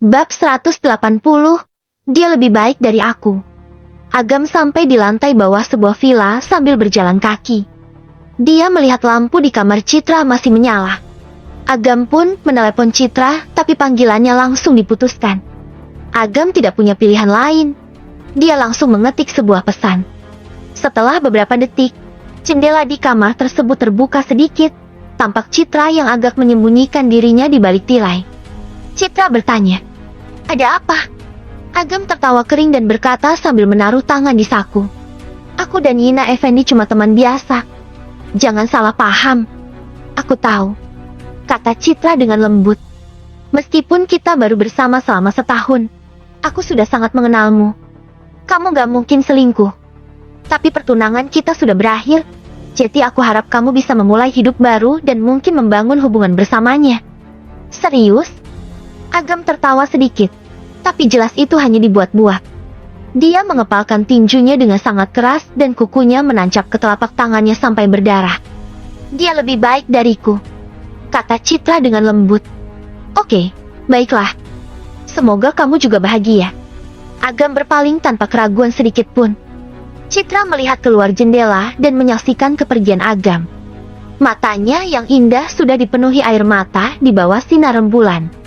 Bab 180, dia lebih baik dari aku. Agam sampai di lantai bawah sebuah villa sambil berjalan kaki. Dia melihat lampu di kamar Citra masih menyala. Agam pun menelepon Citra, tapi panggilannya langsung diputuskan. Agam tidak punya pilihan lain. Dia langsung mengetik sebuah pesan. Setelah beberapa detik, jendela di kamar tersebut terbuka sedikit. Tampak Citra yang agak menyembunyikan dirinya di balik tirai. Citra bertanya, "Ada apa?" Agam tertawa kering dan berkata sambil menaruh tangan di saku, "Aku dan Yina Effendi cuma teman biasa. Jangan salah paham." "Aku tahu," kata Citra dengan lembut. "Meskipun kita baru bersama selama setahun, aku sudah sangat mengenalmu. Kamu gak mungkin selingkuh. Tapi pertunangan kita sudah berakhir. Jadi aku harap kamu bisa memulai hidup baru dan mungkin membangun hubungan bersamanya." "Serius?" Agam tertawa sedikit, tapi jelas itu hanya dibuat-buat. Dia mengepalkan tinjunya dengan sangat keras dan kukunya menancap ke telapak tangannya sampai berdarah. "Dia lebih baik dariku," kata Citra dengan lembut. "Oke, baiklah. Semoga kamu juga bahagia." Agam berpaling tanpa keraguan sedikit pun. Citra melihat keluar jendela dan menyaksikan kepergian Agam. Matanya yang indah sudah dipenuhi air mata di bawah sinar rembulan.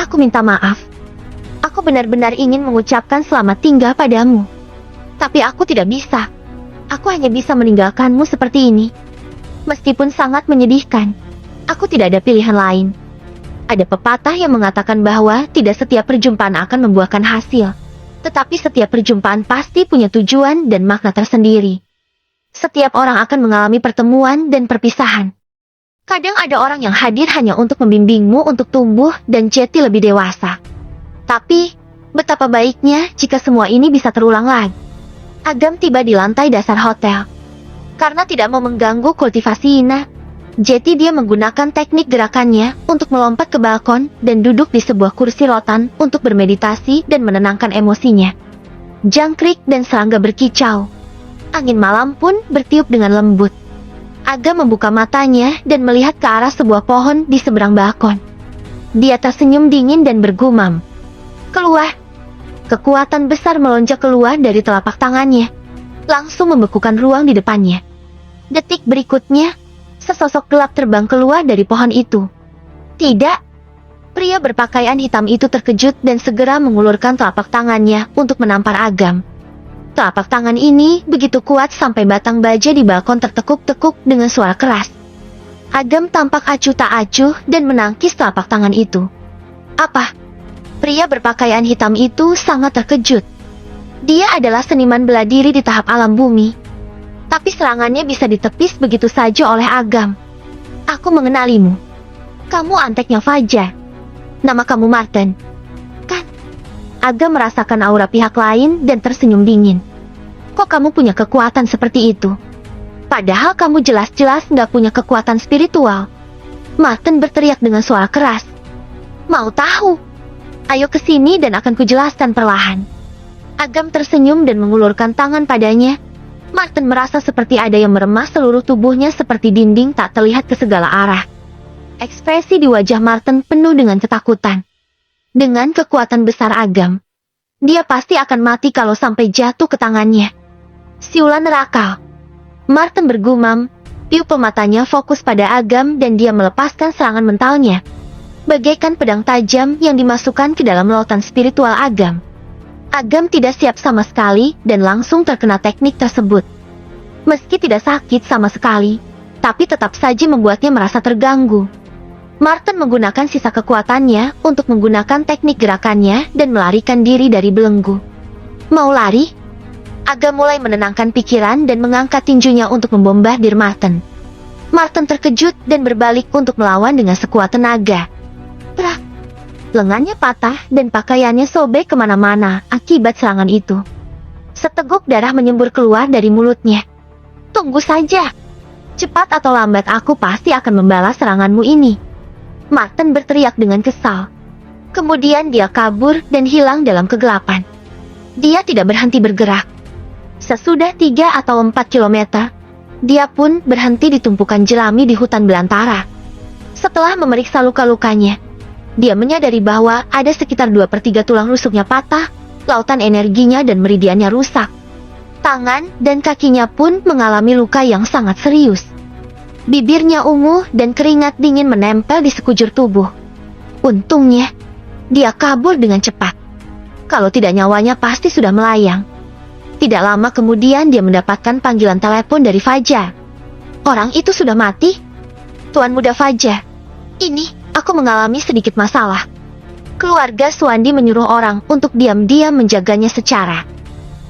"Aku minta maaf. Aku benar-benar ingin mengucapkan selamat tinggal padamu. Tapi aku tidak bisa. Aku hanya bisa meninggalkanmu seperti ini. Meskipun sangat menyedihkan, aku tidak ada pilihan lain. Ada pepatah yang mengatakan bahwa tidak setiap perjumpaan akan membuahkan hasil. Tetapi setiap perjumpaan pasti punya tujuan dan makna tersendiri. Setiap orang akan mengalami pertemuan dan perpisahan. Kadang ada orang yang hadir hanya untuk membimbingmu untuk tumbuh dan jadi lebih dewasa. Tapi, betapa baiknya jika semua ini bisa terulang lagi." Agam tiba di lantai dasar hotel. Karena tidak mau mengganggu kultivasi Yina, jadi dia menggunakan teknik gerakannya untuk melompat ke balkon dan duduk di sebuah kursi rotan untuk bermeditasi dan menenangkan emosinya. Jangkrik dan serangga berkicau. Angin malam pun bertiup dengan lembut. Agam membuka matanya dan melihat ke arah sebuah pohon di seberang balkon. Dia tersenyum dingin dan bergumam, "Keluar." Kekuatan besar melonjak keluar dari telapak tangannya, langsung membekukan ruang di depannya. Detik berikutnya, sesosok gelap terbang keluar dari pohon itu. "Tidak!" Pria berpakaian hitam itu terkejut dan segera mengulurkan telapak tangannya untuk menampar Agam. Telapak tangan ini begitu kuat sampai batang baja di balkon tertekuk-tekuk dengan suara keras. Agam tampak acuh tak acuh dan menangkis telapak tangan itu. "Apa?" Pria berpakaian hitam itu sangat terkejut. Dia adalah seniman bela diri di tahap alam bumi. Tapi serangannya bisa ditepis begitu saja oleh Agam. "Aku mengenalimu. Kamu anteknya Fajar. Nama kamu Martin, kan?" Agam merasakan aura pihak lain dan tersenyum dingin. "Kok kamu punya kekuatan seperti itu? Padahal kamu jelas-jelas nggak punya kekuatan spiritual." Martin berteriak dengan suara keras. "Mau tahu? Ayo ke sini dan akan kujelaskan perlahan." Agam tersenyum dan mengulurkan tangan padanya. Martin merasa seperti ada yang meremas seluruh tubuhnya seperti dinding tak terlihat ke segala arah. Ekspresi di wajah Martin penuh dengan ketakutan. Dengan kekuatan besar Agam, dia pasti akan mati kalau sampai jatuh ke tangannya. "Siulan neraka!" Martin bergumam. Pupil matanya fokus pada Agam dan dia melepaskan serangan mentalnya. Bagaikan pedang tajam yang dimasukkan ke dalam lautan spiritual Agam. Agam tidak siap sama sekali dan langsung terkena teknik tersebut. Meski tidak sakit sama sekali, tapi tetap saja membuatnya merasa terganggu. Martin menggunakan sisa kekuatannya untuk menggunakan teknik gerakannya dan melarikan diri dari belenggu. "Mau lari?" Agam mulai menenangkan pikiran dan mengangkat tinjunya untuk membombardir Martin. Martin terkejut dan berbalik untuk melawan dengan sekuat tenaga. Prak! Lengannya patah dan pakaiannya sobek kemana-mana akibat serangan itu. Seteguk darah menyembur keluar dari mulutnya. "Tunggu saja. Cepat atau lambat aku pasti akan membalas seranganmu ini." Martin berteriak dengan kesal. Kemudian dia kabur dan hilang dalam kegelapan. Dia tidak berhenti bergerak. Sesudah 3 atau 4 kilometer, dia pun berhenti di tumpukan jerami di hutan belantara. Setelah memeriksa luka-lukanya, Dia menyadari bahwa ada sekitar 2/3 tulang rusuknya patah, lautan energinya dan meridiannya rusak. Tangan dan kakinya pun mengalami luka yang sangat serius. Bibirnya ungu dan keringat dingin menempel di sekujur tubuh. Untungnya, dia kabur dengan cepat. Kalau tidak, nyawanya pasti sudah melayang. Tidak lama kemudian dia mendapatkan panggilan telepon dari Fajar. Orang itu sudah mati? Tuan Muda Fajar, ini, aku mengalami sedikit masalah. Keluarga Suandi menyuruh orang untuk diam-diam menjaganya secara.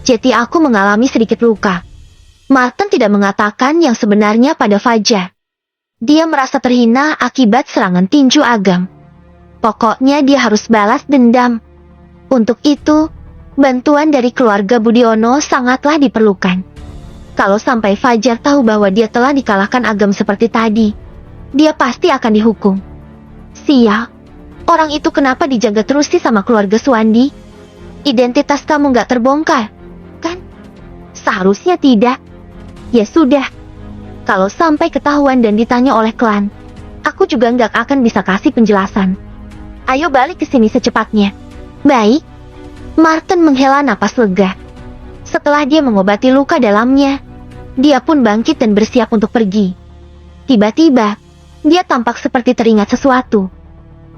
Jadi aku mengalami sedikit luka. Martin tidak mengatakan yang sebenarnya pada Fajar. Dia merasa terhina akibat serangan tinju Agam. Pokoknya dia harus balas dendam. Untuk itu, bantuan dari keluarga Budiono sangatlah diperlukan. Kalau sampai Fajar tahu bahwa dia telah dikalahkan Agam seperti tadi, dia pasti akan dihukum. Sial, orang itu kenapa dijaga terus sih sama keluarga Suandi? Identitas kamu nggak terbongkar, kan? Seharusnya tidak. Ya sudah, kalau sampai ketahuan dan ditanya oleh klan, aku juga nggak akan bisa kasih penjelasan. Ayo balik ke sini secepatnya. Baik. Martin menghela napas lega. Setelah dia mengobati luka dalamnya, dia pun bangkit dan bersiap untuk pergi. Tiba-tiba, dia tampak seperti teringat sesuatu.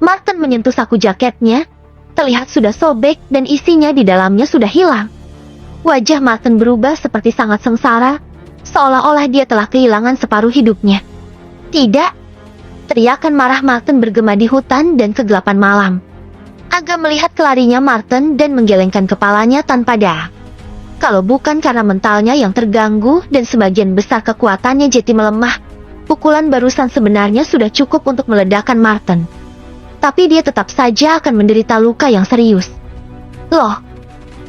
Martin menyentuh saku jaketnya, terlihat sudah sobek dan isinya di dalamnya sudah hilang. Wajah Martin berubah seperti sangat sengsara, seolah-olah dia telah kehilangan separuh hidupnya. Tidak! Teriakan marah Martin bergema di hutan dan kegelapan malam. Agam melihat kelarinya Martin dan menggelengkan kepalanya tanpa daya. Kalau bukan karena mentalnya yang terganggu dan sebagian besar kekuatannya jadi melemah, pukulan barusan sebenarnya sudah cukup untuk meledakkan Martin. Tapi dia tetap saja akan menderita luka yang serius. Loh,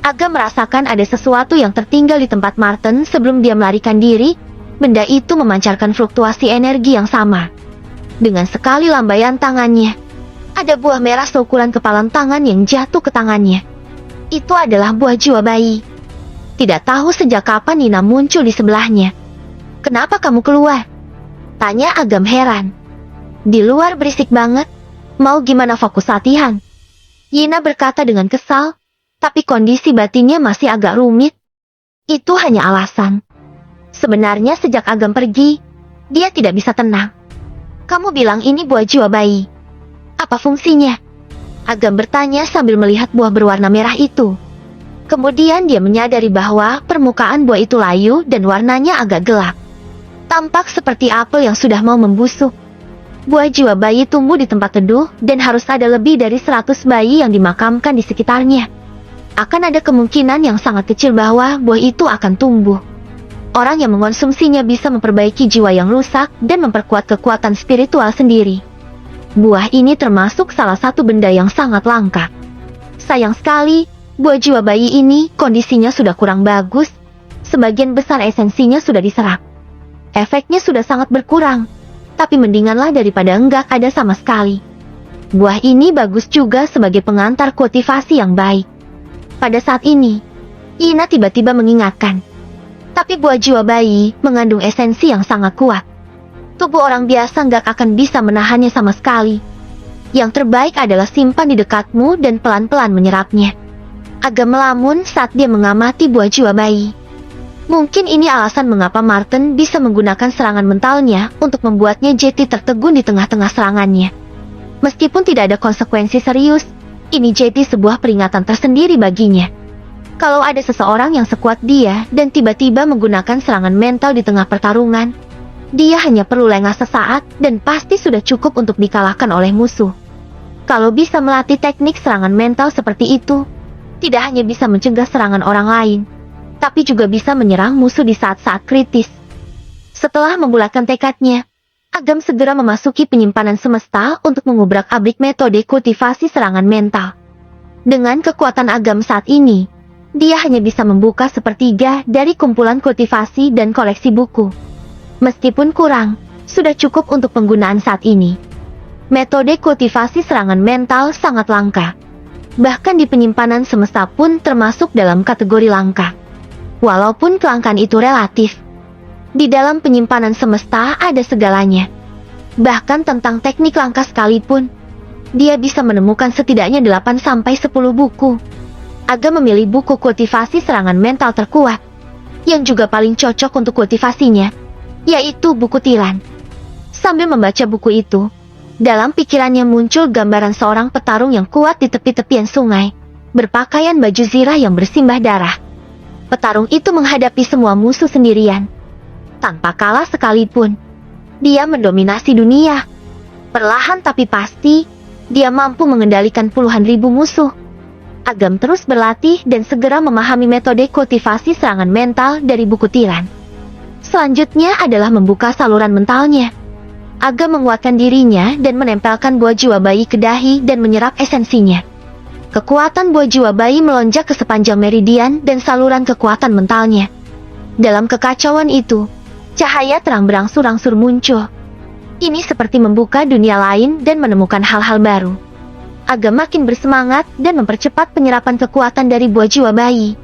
Agam merasakan ada sesuatu yang tertinggal di tempat Martin sebelum dia melarikan diri. Benda itu memancarkan fluktuasi energi yang sama. Dengan sekali lambaian tangannya, ada buah merah seukuran kepalan tangan yang jatuh ke tangannya. Itu adalah buah jiwa bayi. Tidak tahu sejak kapan Nina muncul di sebelahnya. Kenapa kamu keluar? Tanya Agam heran. Di luar berisik banget. Mau gimana fokus latihan? Yina berkata dengan kesal, tapi kondisi batinnya masih agak rumit. Itu hanya alasan. Sebenarnya sejak Agam pergi, dia tidak bisa tenang. Kamu bilang ini buah jiwa bayi. Apa fungsinya? Agam bertanya sambil melihat buah berwarna merah itu. Kemudian dia menyadari bahwa permukaan buah itu layu dan warnanya agak gelap. Tampak seperti apel yang sudah mau membusuk. Buah jiwa bayi tumbuh di tempat teduh dan harus ada lebih dari 100 bayi yang dimakamkan di sekitarnya. Akan ada kemungkinan yang sangat kecil bahwa buah itu akan tumbuh. Orang yang mengonsumsinya bisa memperbaiki jiwa yang rusak dan memperkuat kekuatan spiritual sendiri. Buah ini termasuk salah satu benda yang sangat langka. Sayang sekali, buah jiwa bayi ini kondisinya sudah kurang bagus. Sebagian besar esensinya sudah diserap. Efeknya sudah sangat berkurang, tapi mendinganlah daripada enggak ada sama sekali. Buah ini bagus juga sebagai pengantar kultivasi yang baik. Pada saat ini, Ina tiba-tiba mengingatkan. Tapi buah jiwa bayi mengandung esensi yang sangat kuat. Tubuh orang biasa nggak akan bisa menahannya sama sekali. Yang terbaik adalah simpan di dekatmu dan pelan-pelan menyerapnya. Agak melamun saat dia mengamati buah jiwa bayi. Mungkin ini alasan mengapa Martin bisa menggunakan serangan mentalnya untuk membuatnya jadi tertegun di tengah-tengah serangannya. Meskipun tidak ada konsekuensi serius, ini jadi sebuah peringatan tersendiri baginya. Kalau ada seseorang yang sekuat dia dan tiba-tiba menggunakan serangan mental di tengah pertarungan, dia hanya perlu lengah sesaat dan pasti sudah cukup untuk dikalahkan oleh musuh. Kalau bisa melatih teknik serangan mental seperti itu, tidak hanya bisa mencegah serangan orang lain, tapi juga bisa menyerang musuh di saat-saat kritis. Setelah membulatkan tekadnya, Agam segera memasuki penyimpanan semesta untuk mengubrak-abrik metode kultivasi serangan mental. Dengan kekuatan Agam saat ini, dia hanya bisa membuka sepertiga dari kumpulan kultivasi dan koleksi buku. Meskipun kurang, sudah cukup untuk penggunaan saat ini. Metode kultivasi serangan mental sangat langka. Bahkan di penyimpanan semesta pun termasuk dalam kategori langka. Walaupun kelangkaan itu relatif. Di dalam penyimpanan semesta ada segalanya. Bahkan tentang teknik langka sekalipun. dia bisa menemukan setidaknya 8-10 buku. Agam memilih buku kultivasi serangan mental terkuat, yang juga paling cocok untuk kultivasinya, yaitu buku tiran. Sambil membaca buku itu, dalam pikirannya muncul gambaran seorang petarung yang kuat di tepi-tepian sungai, berpakaian baju zirah yang bersimbah darah. Petarung itu menghadapi semua musuh sendirian, tanpa kalah sekalipun. Dia mendominasi dunia. Perlahan tapi pasti, dia mampu mengendalikan puluhan ribu musuh. Agam terus berlatih dan segera memahami metode kultivasi serangan mental dari buku tiran. Selanjutnya adalah membuka saluran mentalnya. Agam menguatkan dirinya dan menempelkan buah jiwa bayi ke dahi dan menyerap esensinya. Kekuatan buah jiwa bayi melonjak ke sepanjang meridian dan saluran kekuatan mentalnya. Dalam kekacauan itu, cahaya terang berangsur-angsur muncul. Ini seperti membuka dunia lain dan menemukan hal-hal baru. Agam makin bersemangat dan mempercepat penyerapan kekuatan dari buah jiwa bayi.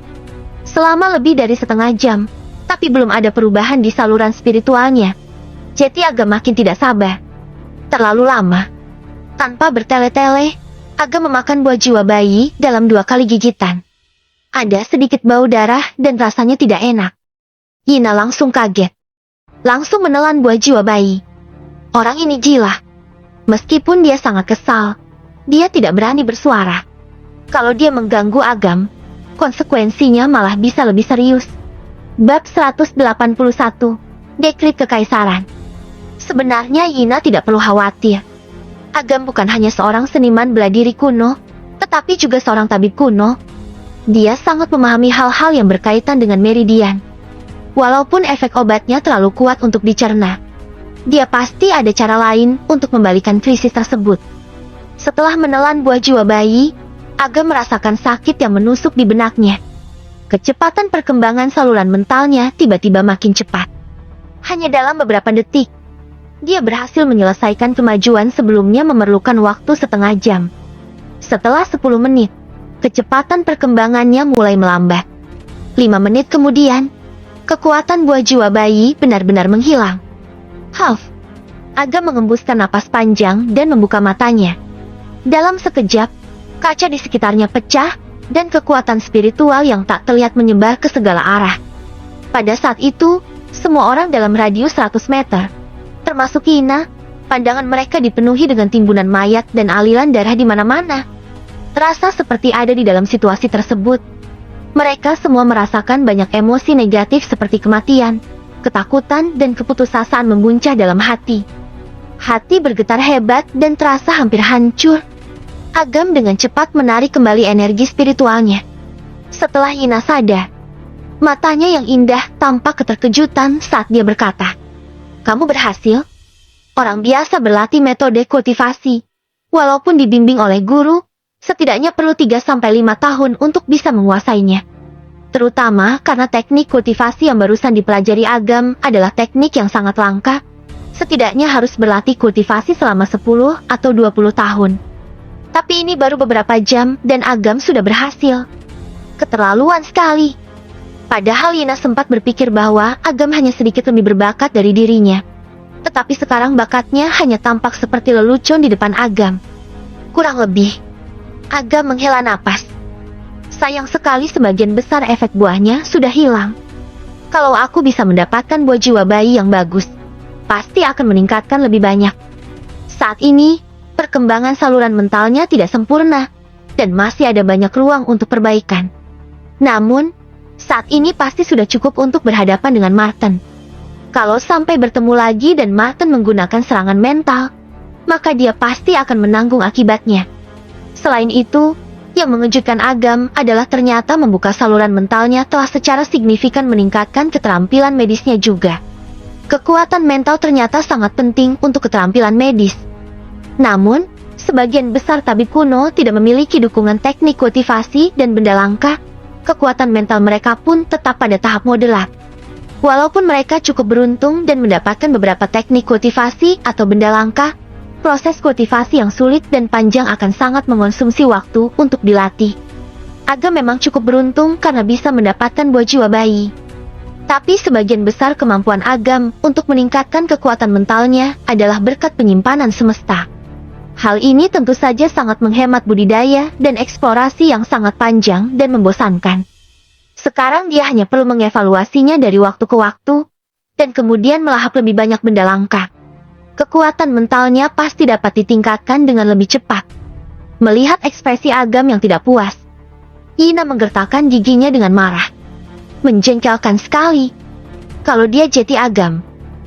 Selama lebih dari setengah jam, tapi belum ada perubahan di saluran spiritualnya. Jadi Agam makin tidak sabar. Terlalu lama. Tanpa bertele-tele, Agam memakan buah jiwa bayi dalam 2 kali gigitan. Ada sedikit bau darah dan rasanya tidak enak. Yina langsung kaget. Langsung menelan buah jiwa bayi. Orang ini gila. Meskipun dia sangat kesal, dia tidak berani bersuara. Kalau dia mengganggu Agam, konsekuensinya malah bisa lebih serius. Bab 181, Dekrit Kekaisaran. Sebenarnya Yina tidak perlu khawatir. Agam bukan hanya seorang seniman bela diri kuno, tetapi juga seorang tabib kuno. Dia sangat memahami hal-hal yang berkaitan dengan meridian. Walaupun efek obatnya terlalu kuat untuk dicerna, dia pasti ada cara lain untuk membalikan krisis tersebut. Setelah menelan buah jiwa bayi, Agam merasakan sakit yang menusuk di benaknya. Kecepatan perkembangan saluran mentalnya tiba-tiba makin cepat. Hanya dalam beberapa detik, dia berhasil menyelesaikan kemajuan sebelumnya memerlukan waktu setengah jam. Setelah 10 menit, kecepatan perkembangannya mulai melambat. 5 menit kemudian, kekuatan buah jiwa bayi benar-benar menghilang. Agam mengembuskan napas panjang dan membuka matanya. Dalam sekejap, kaca di sekitarnya pecah, dan kekuatan spiritual yang tak terlihat menyebar ke segala arah. Pada saat itu, semua orang dalam radius 100 meter, termasuk Yina, pandangan mereka dipenuhi dengan timbunan mayat dan aliran darah di mana-mana. Terasa seperti ada di dalam situasi tersebut. Mereka semua merasakan banyak emosi negatif seperti kematian, ketakutan, dan keputusasaan membuncah dalam hati. Hati bergetar hebat dan terasa hampir hancur. Agam dengan cepat menarik kembali energi spiritualnya. Setelah Yina sadar, matanya yang indah tampak keterkejutan saat dia berkata, "Kamu berhasil?" Orang biasa berlatih metode kultivasi. Walaupun dibimbing oleh guru, setidaknya perlu 3-5 tahun untuk bisa menguasainya. Terutama karena teknik kultivasi yang barusan dipelajari Agam adalah teknik yang sangat langka. Setidaknya harus berlatih kultivasi selama 10 atau 20 tahun. Tapi ini baru beberapa jam dan Agam sudah berhasil. Keterlaluan sekali. Padahal Yina sempat berpikir bahwa Agam hanya sedikit lebih berbakat dari dirinya. Tetapi sekarang bakatnya hanya tampak seperti lelucon di depan Agam. Kurang lebih. Agam menghela napas. Sayang sekali sebagian besar efek buahnya sudah hilang. Kalau aku bisa mendapatkan buah jiwa bayi yang bagus, pasti akan meningkatkan lebih banyak. Saat ini, perkembangan saluran mentalnya tidak sempurna, dan masih ada banyak ruang untuk perbaikan. Namun, saat ini pasti sudah cukup untuk berhadapan dengan Martin. Kalau sampai bertemu lagi dan Martin menggunakan serangan mental, maka dia pasti akan menanggung akibatnya. Selain itu, yang mengejutkan Agam adalah ternyata membuka saluran mentalnya telah secara signifikan meningkatkan keterampilan medisnya juga. Kekuatan mental ternyata sangat penting untuk keterampilan medis. Namun, sebagian besar tabib kuno tidak memiliki dukungan teknik kultivasi dan benda langka. Kekuatan mental mereka pun tetap pada tahap moderat. Walaupun mereka cukup beruntung dan mendapatkan beberapa teknik kultivasi atau benda langka, proses kultivasi yang sulit dan panjang akan sangat mengonsumsi waktu untuk dilatih. Agam memang cukup beruntung karena bisa mendapatkan buah jiwa bayi. Tapi sebagian besar kemampuan Agam untuk meningkatkan kekuatan mentalnya adalah berkat penyimpanan semesta. Hal ini tentu saja sangat menghemat budidaya dan eksplorasi yang sangat panjang dan membosankan. Sekarang dia hanya perlu mengevaluasinya dari waktu ke waktu, dan kemudian melahap lebih banyak benda langka. Kekuatan mentalnya pasti dapat ditingkatkan dengan lebih cepat. Melihat ekspresi Agam yang tidak puas, Ina menggertakkan giginya dengan marah. Menjengkelkan sekali. Kalau dia jadi Agam,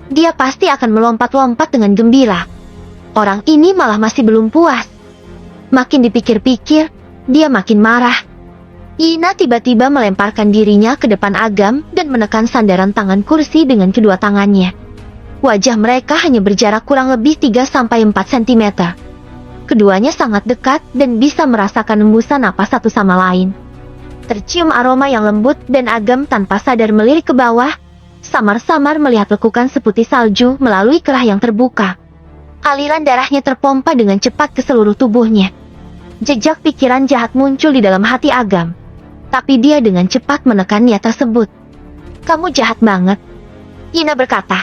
dia pasti akan melompat-lompat dengan gembira. Orang ini malah masih belum puas. Makin dipikir-pikir, dia makin marah. Ina tiba-tiba melemparkan dirinya ke depan Agam dan menekan sandaran tangan kursi dengan kedua tangannya. Wajah mereka hanya berjarak kurang lebih 3-4 cm. Keduanya sangat dekat dan bisa merasakan hembusan napas satu sama lain. Tercium aroma yang lembut dan Agam tanpa sadar melirik ke bawah, samar-samar melihat lekukan seputih salju melalui kerah yang terbuka. Aliran darahnya terpompa dengan cepat ke seluruh tubuhnya. Jejak pikiran jahat muncul di dalam hati Agam. Tapi dia dengan cepat menekan niat tersebut. "Kamu jahat banget," Ina berkata.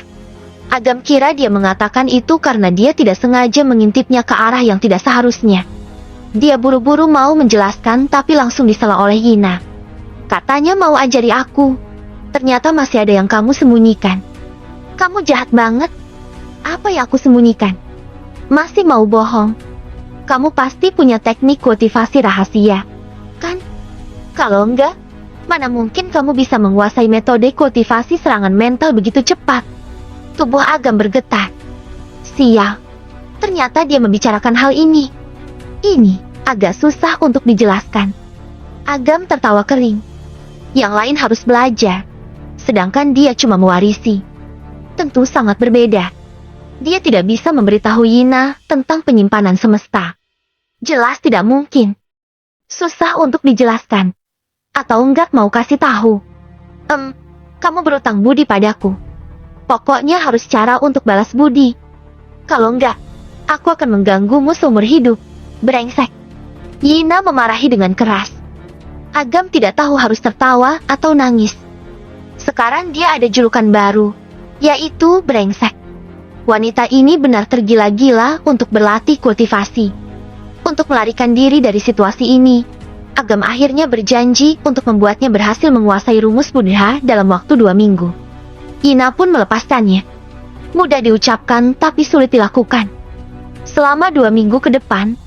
Agam kira dia mengatakan itu karena dia tidak sengaja mengintipnya ke arah yang tidak seharusnya. Dia buru-buru mau menjelaskan tapi langsung disela oleh Ina. "Katanya mau ajari aku. Ternyata masih ada yang kamu sembunyikan. Kamu jahat banget. Apa yang aku sembunyikan? Masih mau bohong? Kamu pasti punya teknik kultivasi rahasia, kan? Kalau enggak, mana mungkin kamu bisa menguasai metode kultivasi serangan mental begitu cepat?" Tubuh Agam bergetar. Sial, ternyata dia membicarakan hal ini. Ini agak susah untuk dijelaskan. Agam tertawa kering. Yang lain harus belajar, sedangkan dia cuma mewarisi. Tentu sangat berbeda. Dia tidak bisa memberitahu Ina tentang penyimpanan semesta. Jelas tidak mungkin. Susah untuk dijelaskan. Atau enggak mau kasih tahu. Kamu berutang budi padaku. Pokoknya harus cara untuk balas budi. Kalau enggak, aku akan mengganggumu seumur hidup. Brengsek. Ina memarahi dengan keras. Agam tidak tahu harus tertawa atau nangis. Sekarang dia ada julukan baru, yaitu brengsek. Wanita ini benar tergila-gila untuk berlatih kultivasi. Untuk melarikan diri dari situasi ini, Agam akhirnya berjanji untuk membuatnya berhasil menguasai rumus Buddha dalam waktu 2 minggu. Ina pun melepaskannya. Mudah diucapkan tapi sulit dilakukan. Selama 2 minggu ke depan,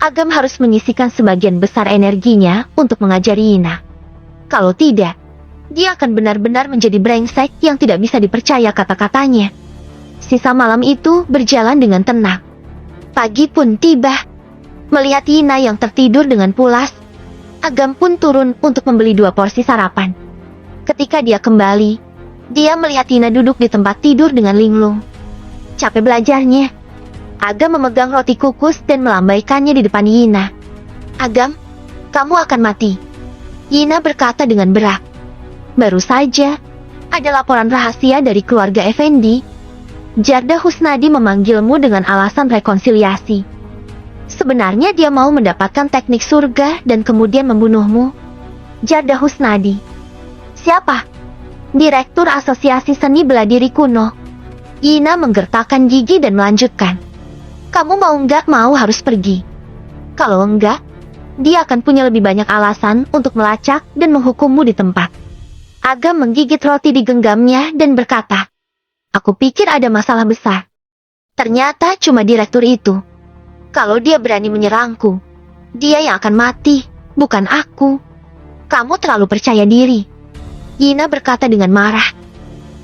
Agam harus menyisikan sebagian besar energinya untuk mengajari Ina. Kalau tidak, dia akan benar-benar menjadi brengsek yang tidak bisa dipercaya kata-katanya. Sisa malam itu berjalan dengan tenang. Pagi pun tiba. Melihat Ina yang tertidur dengan pulas, Agam pun turun untuk membeli 2 porsi sarapan. Ketika dia kembali, dia melihat Ina duduk di tempat tidur dengan linglung. Capek belajarnya. Agam memegang roti kukus dan melambaikannya di depan Ina. Agam, kamu akan mati, Ina berkata dengan berat. Baru saja, ada laporan rahasia dari keluarga Effendi. Jarda Husnadi memanggilmu dengan alasan rekonsiliasi. Sebenarnya dia mau mendapatkan teknik surga dan kemudian membunuhmu. Jarda Husnadi. Siapa? Direktur Asosiasi Seni Bela Diri Kuno. Ina menggertakkan gigi dan melanjutkan. Kamu mau nggak mau harus pergi. Kalau enggak, dia akan punya lebih banyak alasan untuk melacak dan menghukummu di tempat. Agam menggigit roti di genggamnya dan berkata, aku pikir ada masalah besar. Ternyata cuma direktur itu. Kalau dia berani menyerangku, dia yang akan mati, bukan aku. Kamu terlalu percaya diri, Ina berkata dengan marah.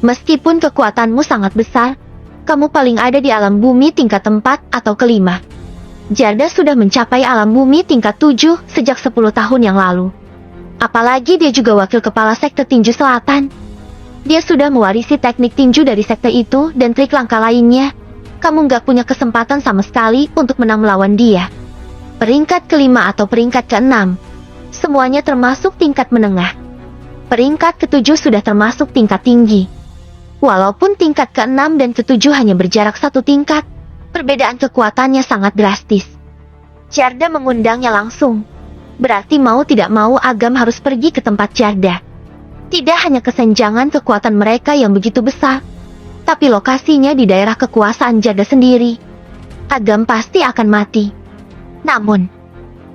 Meskipun kekuatanmu sangat besar, kamu paling ada di alam bumi tingkat 4 atau ke-5. Jarda sudah mencapai alam bumi tingkat 7 sejak 10 tahun yang lalu. Apalagi dia juga wakil kepala sekte tinju selatan. Dia sudah mewarisi teknik tinju dari sekte itu dan trik langkah lainnya. Kamu nggak punya kesempatan sama sekali untuk menang melawan dia. Peringkat ke-5 atau peringkat ke-6, semuanya termasuk tingkat menengah. Peringkat ke-7 sudah termasuk tingkat tinggi. Walaupun tingkat ke-6 dan ke-7 hanya berjarak 1 tingkat, perbedaan kekuatannya sangat drastis. Jarda mengundangnya langsung. Berarti mau tidak mau Agam harus pergi ke tempat Jarda. Tidak hanya kesenjangan kekuatan mereka yang begitu besar, tapi lokasinya di daerah kekuasaan Jarda sendiri. Agam pasti akan mati. Namun,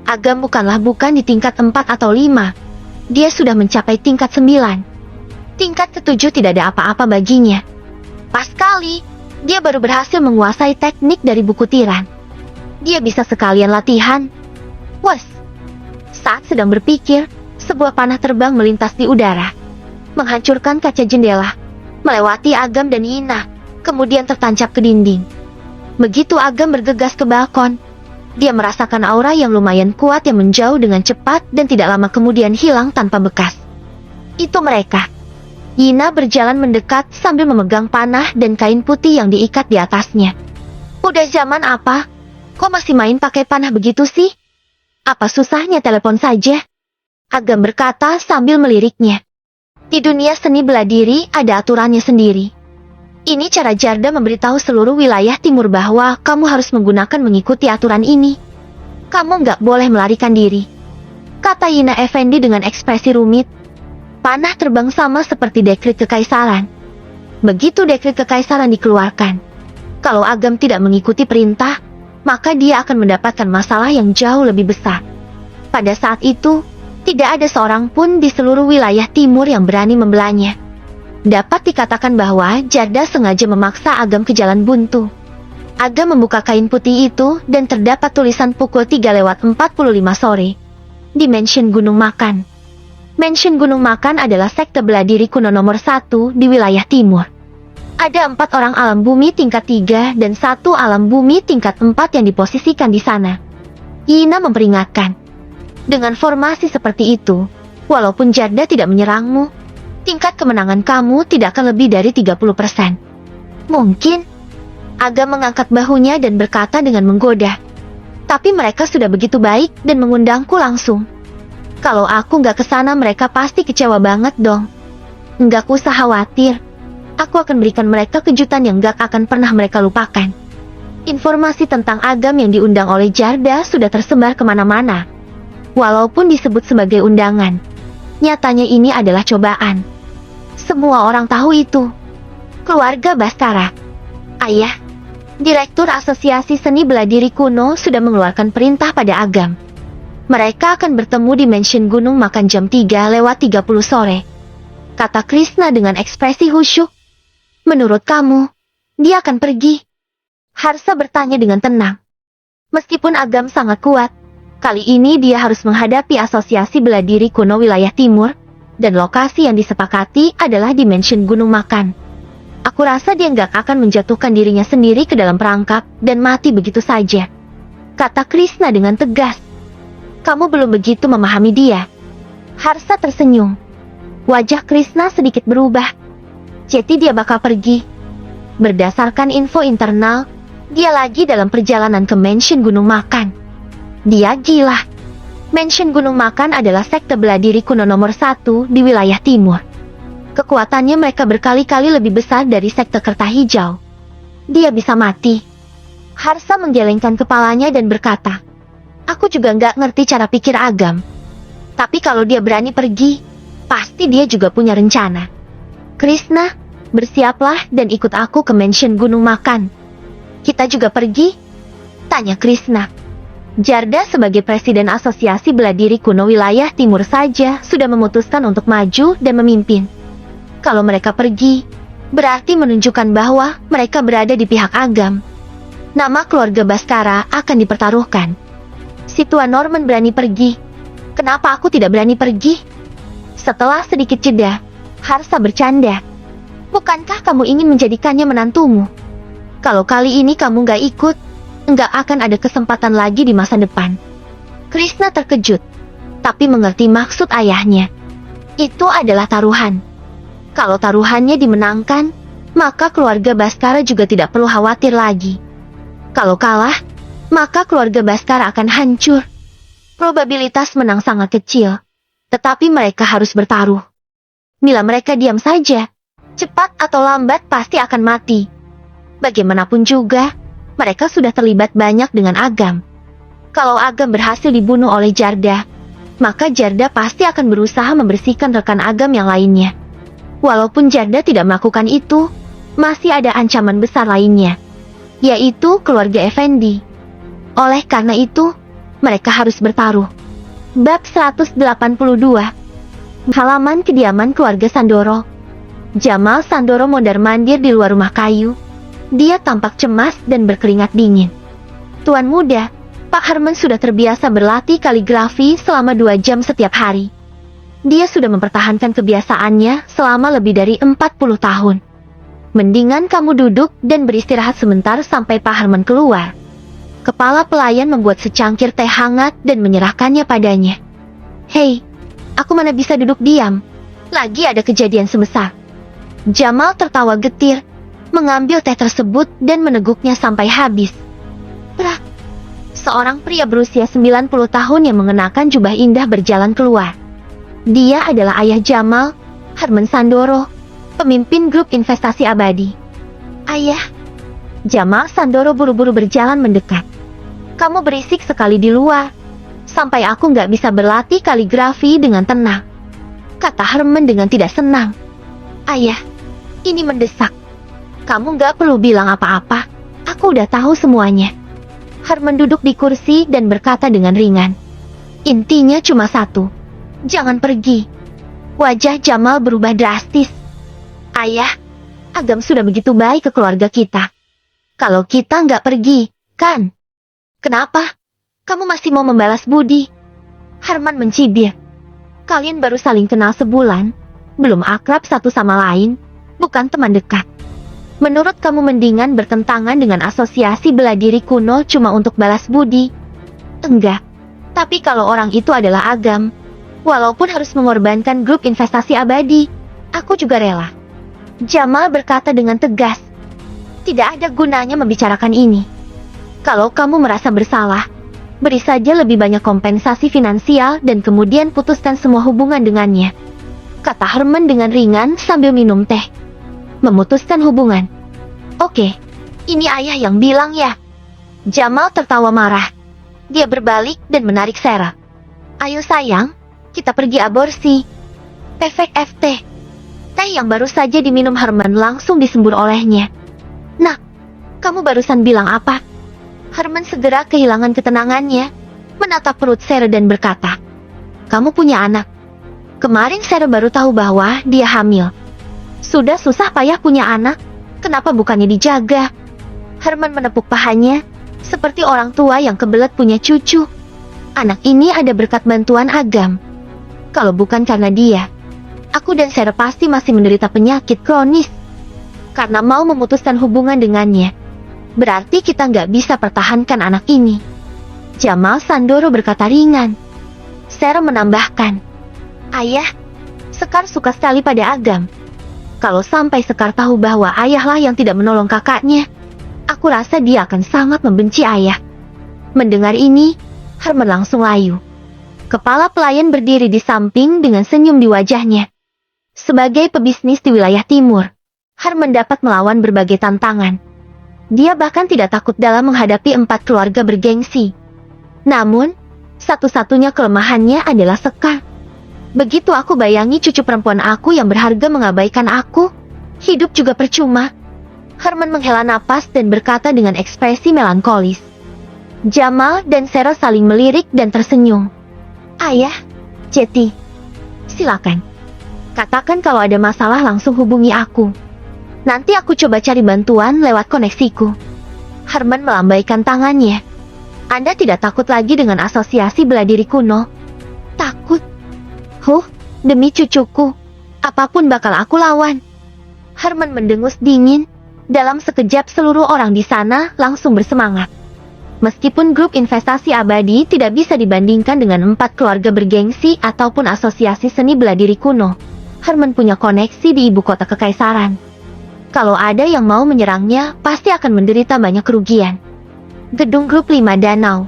Agam bukan di tingkat 4 atau 5. Dia sudah mencapai tingkat 9. Tingkat ke-7 tidak ada apa-apa baginya. Pas sekali, dia baru berhasil menguasai teknik dari buku tiran. Dia bisa sekalian latihan. Wes! Saat sedang berpikir, sebuah panah terbang melintas di udara, menghancurkan kaca jendela, melewati Agam dan Yina, kemudian tertancap ke dinding. Begitu Agam bergegas ke balkon, dia merasakan aura yang lumayan kuat yang menjauh dengan cepat dan tidak lama kemudian hilang tanpa bekas. Itu mereka. Yina berjalan mendekat sambil memegang panah dan kain putih yang diikat di atasnya. Udah zaman apa? Kok masih main pakai panah begitu sih? Apa susahnya telepon saja? Agam berkata sambil meliriknya. Di dunia seni bela diri ada aturannya sendiri. Ini cara Jarda memberitahu seluruh wilayah timur bahwa kamu harus mengikuti aturan ini. Kamu nggak boleh melarikan diri, kata Yina Effendi dengan ekspresi rumit. Panah terbang sama seperti dekret kekaisaran. Begitu dekret kekaisaran dikeluarkan, kalau Agam tidak mengikuti perintah, maka dia akan mendapatkan masalah yang jauh lebih besar. Pada saat itu, tidak ada seorang pun di seluruh wilayah timur yang berani membelanya. Dapat dikatakan bahwa Jarda sengaja memaksa Agam ke jalan buntu. Agam membuka kain putih itu dan terdapat tulisan pukul 3:45 sore. Di Mansion Gunung Makan. Mansion Gunung Makan adalah sekte bela diri kuno nomor 1 di wilayah timur. Ada 4 orang alam bumi tingkat 3 dan 1 alam bumi tingkat 4 yang diposisikan di sana. Yina memperingatkan. Dengan formasi seperti itu, walaupun Jarda tidak menyerangmu, tingkat kemenangan kamu tidak akan lebih dari 30%. Mungkin. Agam mengangkat bahunya dan berkata dengan menggoda. Tapi mereka sudah begitu baik dan mengundangku langsung. Kalau aku nggak kesana mereka pasti kecewa banget dong. Nggak usah khawatir. Aku akan berikan mereka kejutan yang nggak akan pernah mereka lupakan. Informasi tentang Agam yang diundang oleh Jarda sudah tersebar kemana-mana. Walaupun disebut sebagai undangan, nyatanya ini adalah cobaan. Semua orang tahu itu. Keluarga Baskara. Ayah, Direktur Asosiasi Seni Bela Diri Kuno sudah mengeluarkan perintah pada Agam. Mereka akan bertemu di Mansion Gunung Makan jam 3:30 sore. Kata Krishna dengan ekspresi khusyuk. Menurut kamu, dia akan pergi? Harsa bertanya dengan tenang. Meskipun Agam sangat kuat, kali ini dia harus menghadapi Asosiasi Bela Diri Kuno Wilayah Timur, dan lokasi yang disepakati adalah di Mansion Gunung Makan. Aku rasa dia nggak akan menjatuhkan dirinya sendiri ke dalam perangkap dan mati begitu saja, kata Krishna dengan tegas. Kamu belum begitu memahami dia. Harsa tersenyum. Wajah Krishna sedikit berubah. Jadi dia bakal pergi. Berdasarkan info internal, dia lagi dalam perjalanan ke Mansion Gunung Makan. Dia gila. Mansion Gunung Makan adalah sekte bela diri kuno nomor 1 di wilayah timur. Kekuatannya mereka berkali-kali lebih besar dari sekte Kerta Hijau. Dia bisa mati. Harsa menggelengkan kepalanya dan berkata, aku juga nggak ngerti cara pikir Agam. Tapi kalau dia berani pergi, pasti dia juga punya rencana. Krishna, bersiaplah dan ikut aku ke Mansion Gunung Makan. Kita juga pergi? Tanya Krishna. Jarda sebagai presiden Asosiasi Bela Diri Kuno Wilayah Timur saja sudah memutuskan untuk maju dan memimpin. Kalau mereka pergi, berarti menunjukkan bahwa mereka berada di pihak Agam. Nama keluarga Baskara akan dipertaruhkan. Si Tuan Norman berani pergi. Kenapa aku tidak berani pergi? Setelah sedikit jeda, Harsa bercanda. Bukankah kamu ingin menjadikannya menantumu? Kalau kali ini kamu nggak ikut, nggak akan ada kesempatan lagi di masa depan. Krishna terkejut, tapi mengerti maksud ayahnya. Itu adalah taruhan. Kalau taruhannya dimenangkan, maka keluarga Baskara juga tidak perlu khawatir lagi. Kalau kalah, maka keluarga Baskara akan hancur. Probabilitas menang sangat kecil, tetapi mereka harus bertaruh. Bila mereka diam saja, cepat atau lambat pasti akan mati. Bagaimanapun juga, mereka sudah terlibat banyak dengan Agam. Kalau Agam berhasil dibunuh oleh Jarda, maka Jarda pasti akan berusaha membersihkan rekan Agam yang lainnya. Walaupun Jarda tidak melakukan itu, masih ada ancaman besar lainnya, yaitu keluarga Effendi. Oleh karena itu, Mereka harus bertaruh. Bab 182. Halaman kediaman keluarga Sandoro. Jamal Sandoro mondar-mandir di luar rumah kayu. Dia tampak cemas dan berkeringat dingin. Tuan muda, Pak Herman sudah terbiasa berlatih kaligrafi selama 2 jam setiap hari. Dia sudah mempertahankan kebiasaannya selama lebih dari 40 tahun. Mendingan kamu duduk dan beristirahat sebentar sampai Pak Herman keluar. Kepala pelayan membuat secangkir teh hangat dan menyerahkannya padanya. Hei, aku mana bisa duduk diam? Lagi ada kejadian sebesar. Jamal tertawa getir, mengambil teh tersebut dan meneguknya sampai habis. Prak! Seorang pria berusia 90 tahun yang mengenakan jubah indah berjalan keluar. Dia adalah ayah Jamal, Herman Sandoro, pemimpin grup investasi abadi. Ayah! Jamal Sandoro buru-buru berjalan mendekat. Kamu berisik sekali di luar, sampai aku nggak bisa berlatih kaligrafi dengan tenang, kata Herman dengan tidak senang. Ayah, ini mendesak. Kamu nggak perlu bilang apa-apa, aku udah tahu semuanya. Herman duduk di kursi dan berkata dengan ringan. Intinya cuma satu, jangan pergi. Wajah Jamal berubah drastis. Ayah, Agam sudah begitu baik ke keluarga kita. Kalau kita nggak pergi, kan? Kenapa? Kamu masih mau membalas budi? Herman mencibir. Kalian baru saling kenal sebulan, belum akrab satu sama lain, bukan teman dekat. Menurut kamu mendingan bertentangan dengan asosiasi bela diri kuno cuma untuk balas budi? Enggak. Tapi kalau orang itu adalah Agam, walaupun harus mengorbankan grup investasi abadi, aku juga rela. Jamal berkata dengan tegas. Tidak ada gunanya membicarakan ini. Kalau kamu merasa bersalah, beri saja lebih banyak kompensasi finansial dan kemudian putuskan semua hubungan dengannya, kata Herman dengan ringan sambil minum teh. Memutuskan hubungan. Oke, ini ayah yang bilang ya. Jamal tertawa marah. Dia berbalik dan menarik Sarah. Ayo sayang, kita pergi aborsi. Tefek FT. Teh yang baru saja diminum Herman langsung disembur olehnya. Nah, kamu barusan bilang apa? Herman segera kehilangan ketenangannya, menatap perut Sarah dan berkata, kamu punya anak. Kemarin Sarah baru tahu bahwa dia hamil. Sudah susah payah punya anak, kenapa bukannya dijaga? Herman menepuk pahanya, seperti orang tua yang kebelet punya cucu. Anak ini ada berkat bantuan Agam. Kalau bukan karena dia, aku dan Sarah pasti masih menderita penyakit kronis. Karena mau memutuskan hubungan dengannya, berarti kita nggak bisa pertahankan anak ini. Jamal Sandoro berkata ringan. Sarah menambahkan, ayah, Sekar suka sekali pada Agam. Kalau sampai Sekar tahu bahwa ayahlah yang tidak menolong kakaknya, aku rasa dia akan sangat membenci ayah. Mendengar ini, Herman langsung layu. Kepala pelayan berdiri di samping dengan senyum di wajahnya. Sebagai pebisnis di wilayah timur, Herman dapat melawan berbagai tantangan. Dia bahkan tidak takut dalam menghadapi 4 keluarga bergengsi. Namun, satu-satunya kelemahannya adalah Sekar. Begitu aku bayangi cucu perempuan aku yang berharga mengabaikan aku, hidup juga percuma. Herman menghela napas dan berkata dengan ekspresi melankolis. Jamal dan Sarah saling melirik dan tersenyum. Ayah, Jeti, silakan. Katakan kalau ada masalah langsung hubungi aku. Nanti aku coba cari bantuan lewat koneksiku. Herman melambaikan tangannya. Anda tidak takut lagi dengan asosiasi bela diri kuno? Takut? Demi cucuku, apapun bakal aku lawan. Herman mendengus dingin. Dalam sekejap seluruh orang di sana langsung bersemangat. Meskipun grup investasi abadi tidak bisa dibandingkan dengan 4 keluarga bergengsi ataupun asosiasi seni bela diri kuno, Herman punya koneksi di ibu kota kekaisaran. Kalau ada yang mau menyerangnya, pasti akan menderita banyak kerugian. Gedung Grup 5 Danau.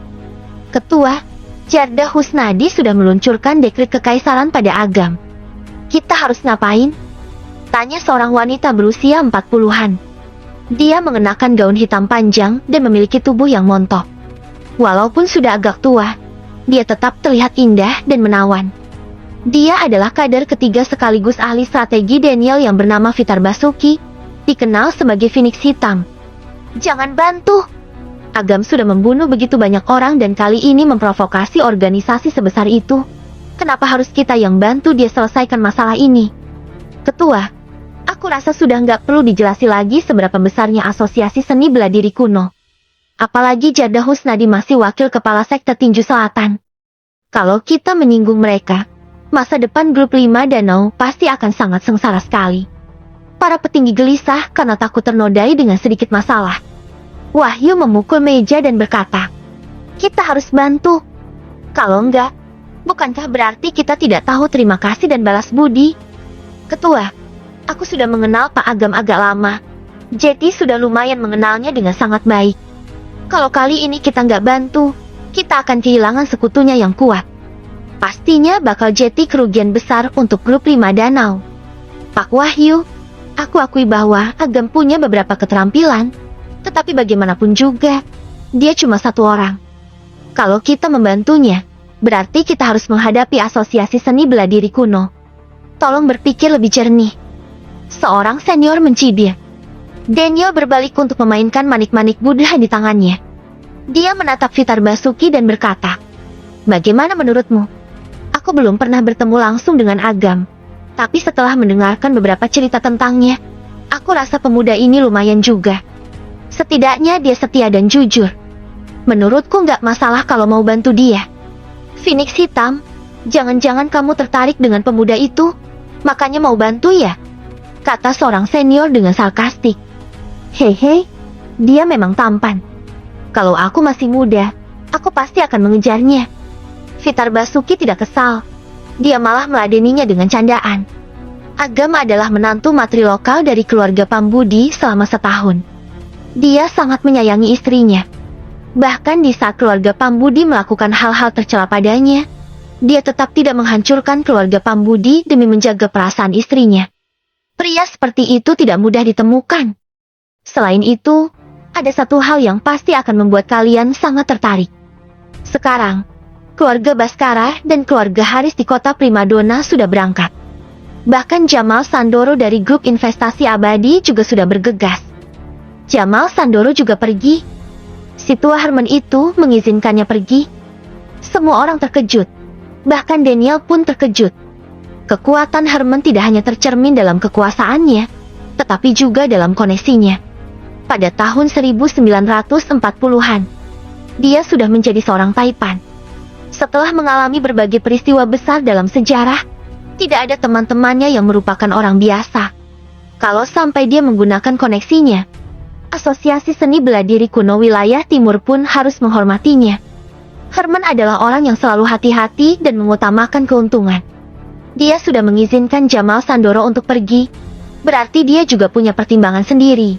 Ketua, Jarda Husnadi sudah meluncurkan dekret kekaisaran pada Agam. Kita harus ngapain? Tanya seorang wanita berusia 40-an. Dia mengenakan gaun hitam panjang dan memiliki tubuh yang montok. Walaupun sudah agak tua, dia tetap terlihat indah dan menawan. Dia adalah kader ketiga sekaligus ahli strategi Daniel yang bernama Vitar Basuki, dikenal sebagai Phoenix Hitam. Jangan bantu! Agam sudah membunuh begitu banyak orang dan kali ini memprovokasi organisasi sebesar itu. Kenapa harus kita yang bantu dia selesaikan masalah ini? Ketua, aku rasa sudah nggak perlu dijelasi lagi seberapa besarnya asosiasi seni bela diri kuno. Apalagi Jardah Husnadi masih wakil kepala sekte tinju selatan. Kalau kita menyinggung mereka, masa depan grup 5 Danau pasti akan sangat sengsara sekali. Para petinggi gelisah karena takut ternodai dengan sedikit masalah. Wahyu memukul meja dan berkata, "Kita harus bantu. Kalau enggak, bukankah berarti kita tidak tahu terima kasih dan balas budi?" Ketua, aku sudah mengenal Pak Agam agak lama. Jeti sudah lumayan mengenalnya dengan sangat baik. Kalau kali ini kita nggak bantu, kita akan kehilangan sekutunya yang kuat. Pastinya bakal jadi kerugian besar untuk grup 5 Danau. Pak Wahyu, aku akui bahwa Agam punya beberapa keterampilan, tetapi bagaimanapun juga, dia cuma satu orang. Kalau kita membantunya, berarti kita harus menghadapi asosiasi seni bela diri kuno. Tolong berpikir lebih jernih. Seorang senior mencibir. Daniel berbalik untuk memainkan manik-manik Buddha di tangannya. Dia menatap Vitar Basuki dan berkata, "Bagaimana menurutmu? Aku belum pernah bertemu langsung dengan Agam. Tapi setelah mendengarkan beberapa cerita tentangnya, aku rasa pemuda ini lumayan juga. Setidaknya dia setia dan jujur. Menurutku nggak masalah kalau mau bantu dia." Phoenix Hitam, jangan-jangan kamu tertarik dengan pemuda itu, makanya mau bantu ya? Kata seorang senior dengan sarkastik. Hehe, dia memang tampan. Kalau aku masih muda, aku pasti akan mengejarnya. Vitar Basuki tidak kesal. Dia malah meladeninya dengan candaan. Agam adalah menantu matri lokal dari keluarga Pambudi selama setahun. Dia sangat menyayangi istrinya. Bahkan di saat keluarga Pambudi melakukan hal-hal tercela padanya, dia tetap tidak menghancurkan keluarga Pambudi demi menjaga perasaan istrinya. Pria seperti itu tidak mudah ditemukan. Selain itu, ada satu hal yang pasti akan membuat kalian sangat tertarik. Sekarang, keluarga Baskara dan keluarga Haris di kota Primadona sudah berangkat. Bahkan Jamal Sandoro dari grup investasi abadi juga sudah bergegas. Jamal Sandoro juga pergi. Si tua Herman itu mengizinkannya pergi. Semua orang terkejut. Bahkan Daniel pun terkejut. Kekuatan Herman tidak hanya tercermin dalam kekuasaannya, tetapi juga dalam koneksinya. Pada tahun 1940-an, dia sudah menjadi seorang Taipan. Setelah mengalami berbagai peristiwa besar dalam sejarah, tidak ada teman-temannya yang merupakan orang biasa. Kalau sampai dia menggunakan koneksinya, Asosiasi Seni Bela Diri Kuno Wilayah Timur pun harus menghormatinya. Herman adalah orang yang selalu hati-hati dan mengutamakan keuntungan. Dia sudah mengizinkan Jamal Sandoro untuk pergi, berarti dia juga punya pertimbangan sendiri.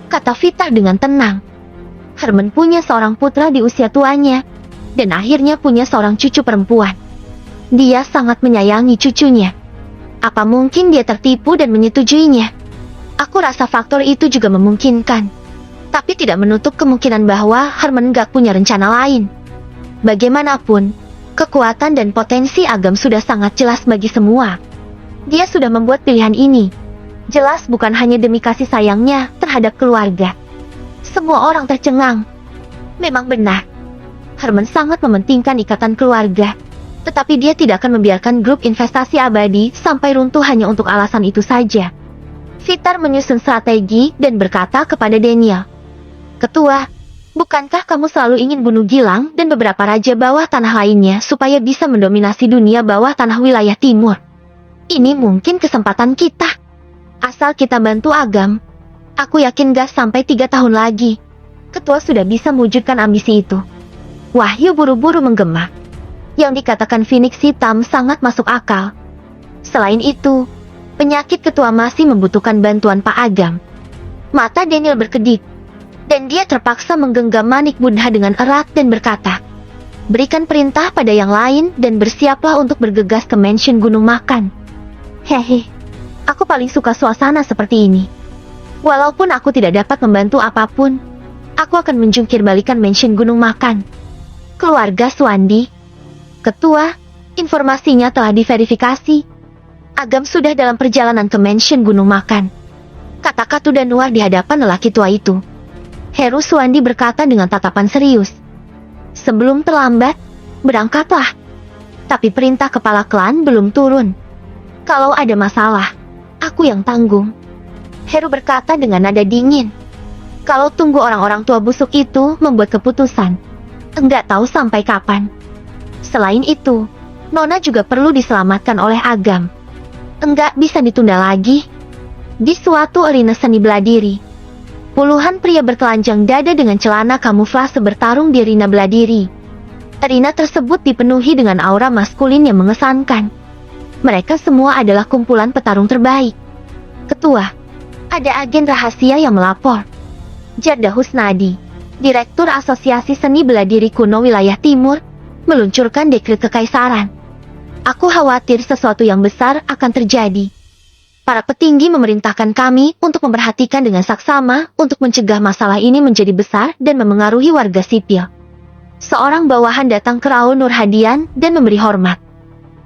Kata Vitar dengan tenang. Herman punya seorang putra di usia tuanya, dan akhirnya punya seorang cucu perempuan. Dia sangat menyayangi cucunya. Apa mungkin dia tertipu dan menyetujuinya? Aku rasa faktor itu juga memungkinkan. Tapi tidak menutup kemungkinan bahwa Herman gak punya rencana lain. Bagaimanapun, kekuatan dan potensi Agam sudah sangat jelas bagi semua. Dia sudah membuat pilihan ini. Jelas bukan hanya demi kasih sayangnya terhadap keluarga. Semua orang tercengang. Memang benar. Herman sangat mementingkan ikatan keluarga. Tetapi dia tidak akan membiarkan grup investasi abadi sampai runtuh hanya untuk alasan itu saja. Vitar menyusun strategi dan berkata kepada Daniel. Ketua, bukankah kamu selalu ingin bunuh Gilang dan beberapa raja bawah tanah lainnya supaya bisa mendominasi dunia bawah tanah wilayah timur? Ini mungkin kesempatan kita. Asal kita bantu Agam, aku yakin gak sampai 3 tahun lagi, Ketua sudah bisa mewujudkan ambisi itu. Wahyu buru-buru menggema. Yang dikatakan Phoenix Hitam sangat masuk akal. Selain itu, penyakit Ketua masih membutuhkan bantuan Pak Agam. Mata Daniel berkedip, dan dia terpaksa menggenggam manik Buddha dengan erat dan berkata, "Berikan perintah pada yang lain dan bersiaplah untuk bergegas ke mansion Gunung Makan." Hehe. Aku paling suka suasana seperti ini. Walaupun aku tidak dapat membantu apapun, aku akan menjungkir balikan mansion Gunung Makan. Keluarga Suandi. Ketua, informasinya telah diverifikasi. Agam sudah dalam perjalanan ke mansion Gunung Makan. Kata Katu dan Nuar di hadapan lelaki tua itu. Heru Suandi berkata dengan tatapan serius. Sebelum terlambat, berangkatlah. Tapi perintah kepala klan belum turun. Kalau ada masalah, aku yang tanggung. Heru berkata dengan nada dingin. Kalau tunggu orang-orang tua busuk itu membuat keputusan, enggak tahu sampai kapan. Selain itu, Nona juga perlu diselamatkan oleh Agam. Enggak bisa ditunda lagi. Di suatu arena seni bela diri, puluhan pria bertelanjang dada dengan celana kamuflase bertarung di arena bela diri. Arena tersebut dipenuhi dengan aura maskulin yang mengesankan. Mereka semua adalah kumpulan petarung terbaik. Ketua, ada agen rahasia yang melapor. Jarda Husnadi, Direktur Asosiasi Seni Bela Diri Kuno Wilayah Timur, meluncurkan dekret kekaisaran. Aku khawatir sesuatu yang besar akan terjadi. Para petinggi memerintahkan kami untuk memperhatikan dengan saksama untuk mencegah masalah ini menjadi besar dan memengaruhi warga sipil. Seorang bawahan datang ke Raul Nurhadian dan memberi hormat.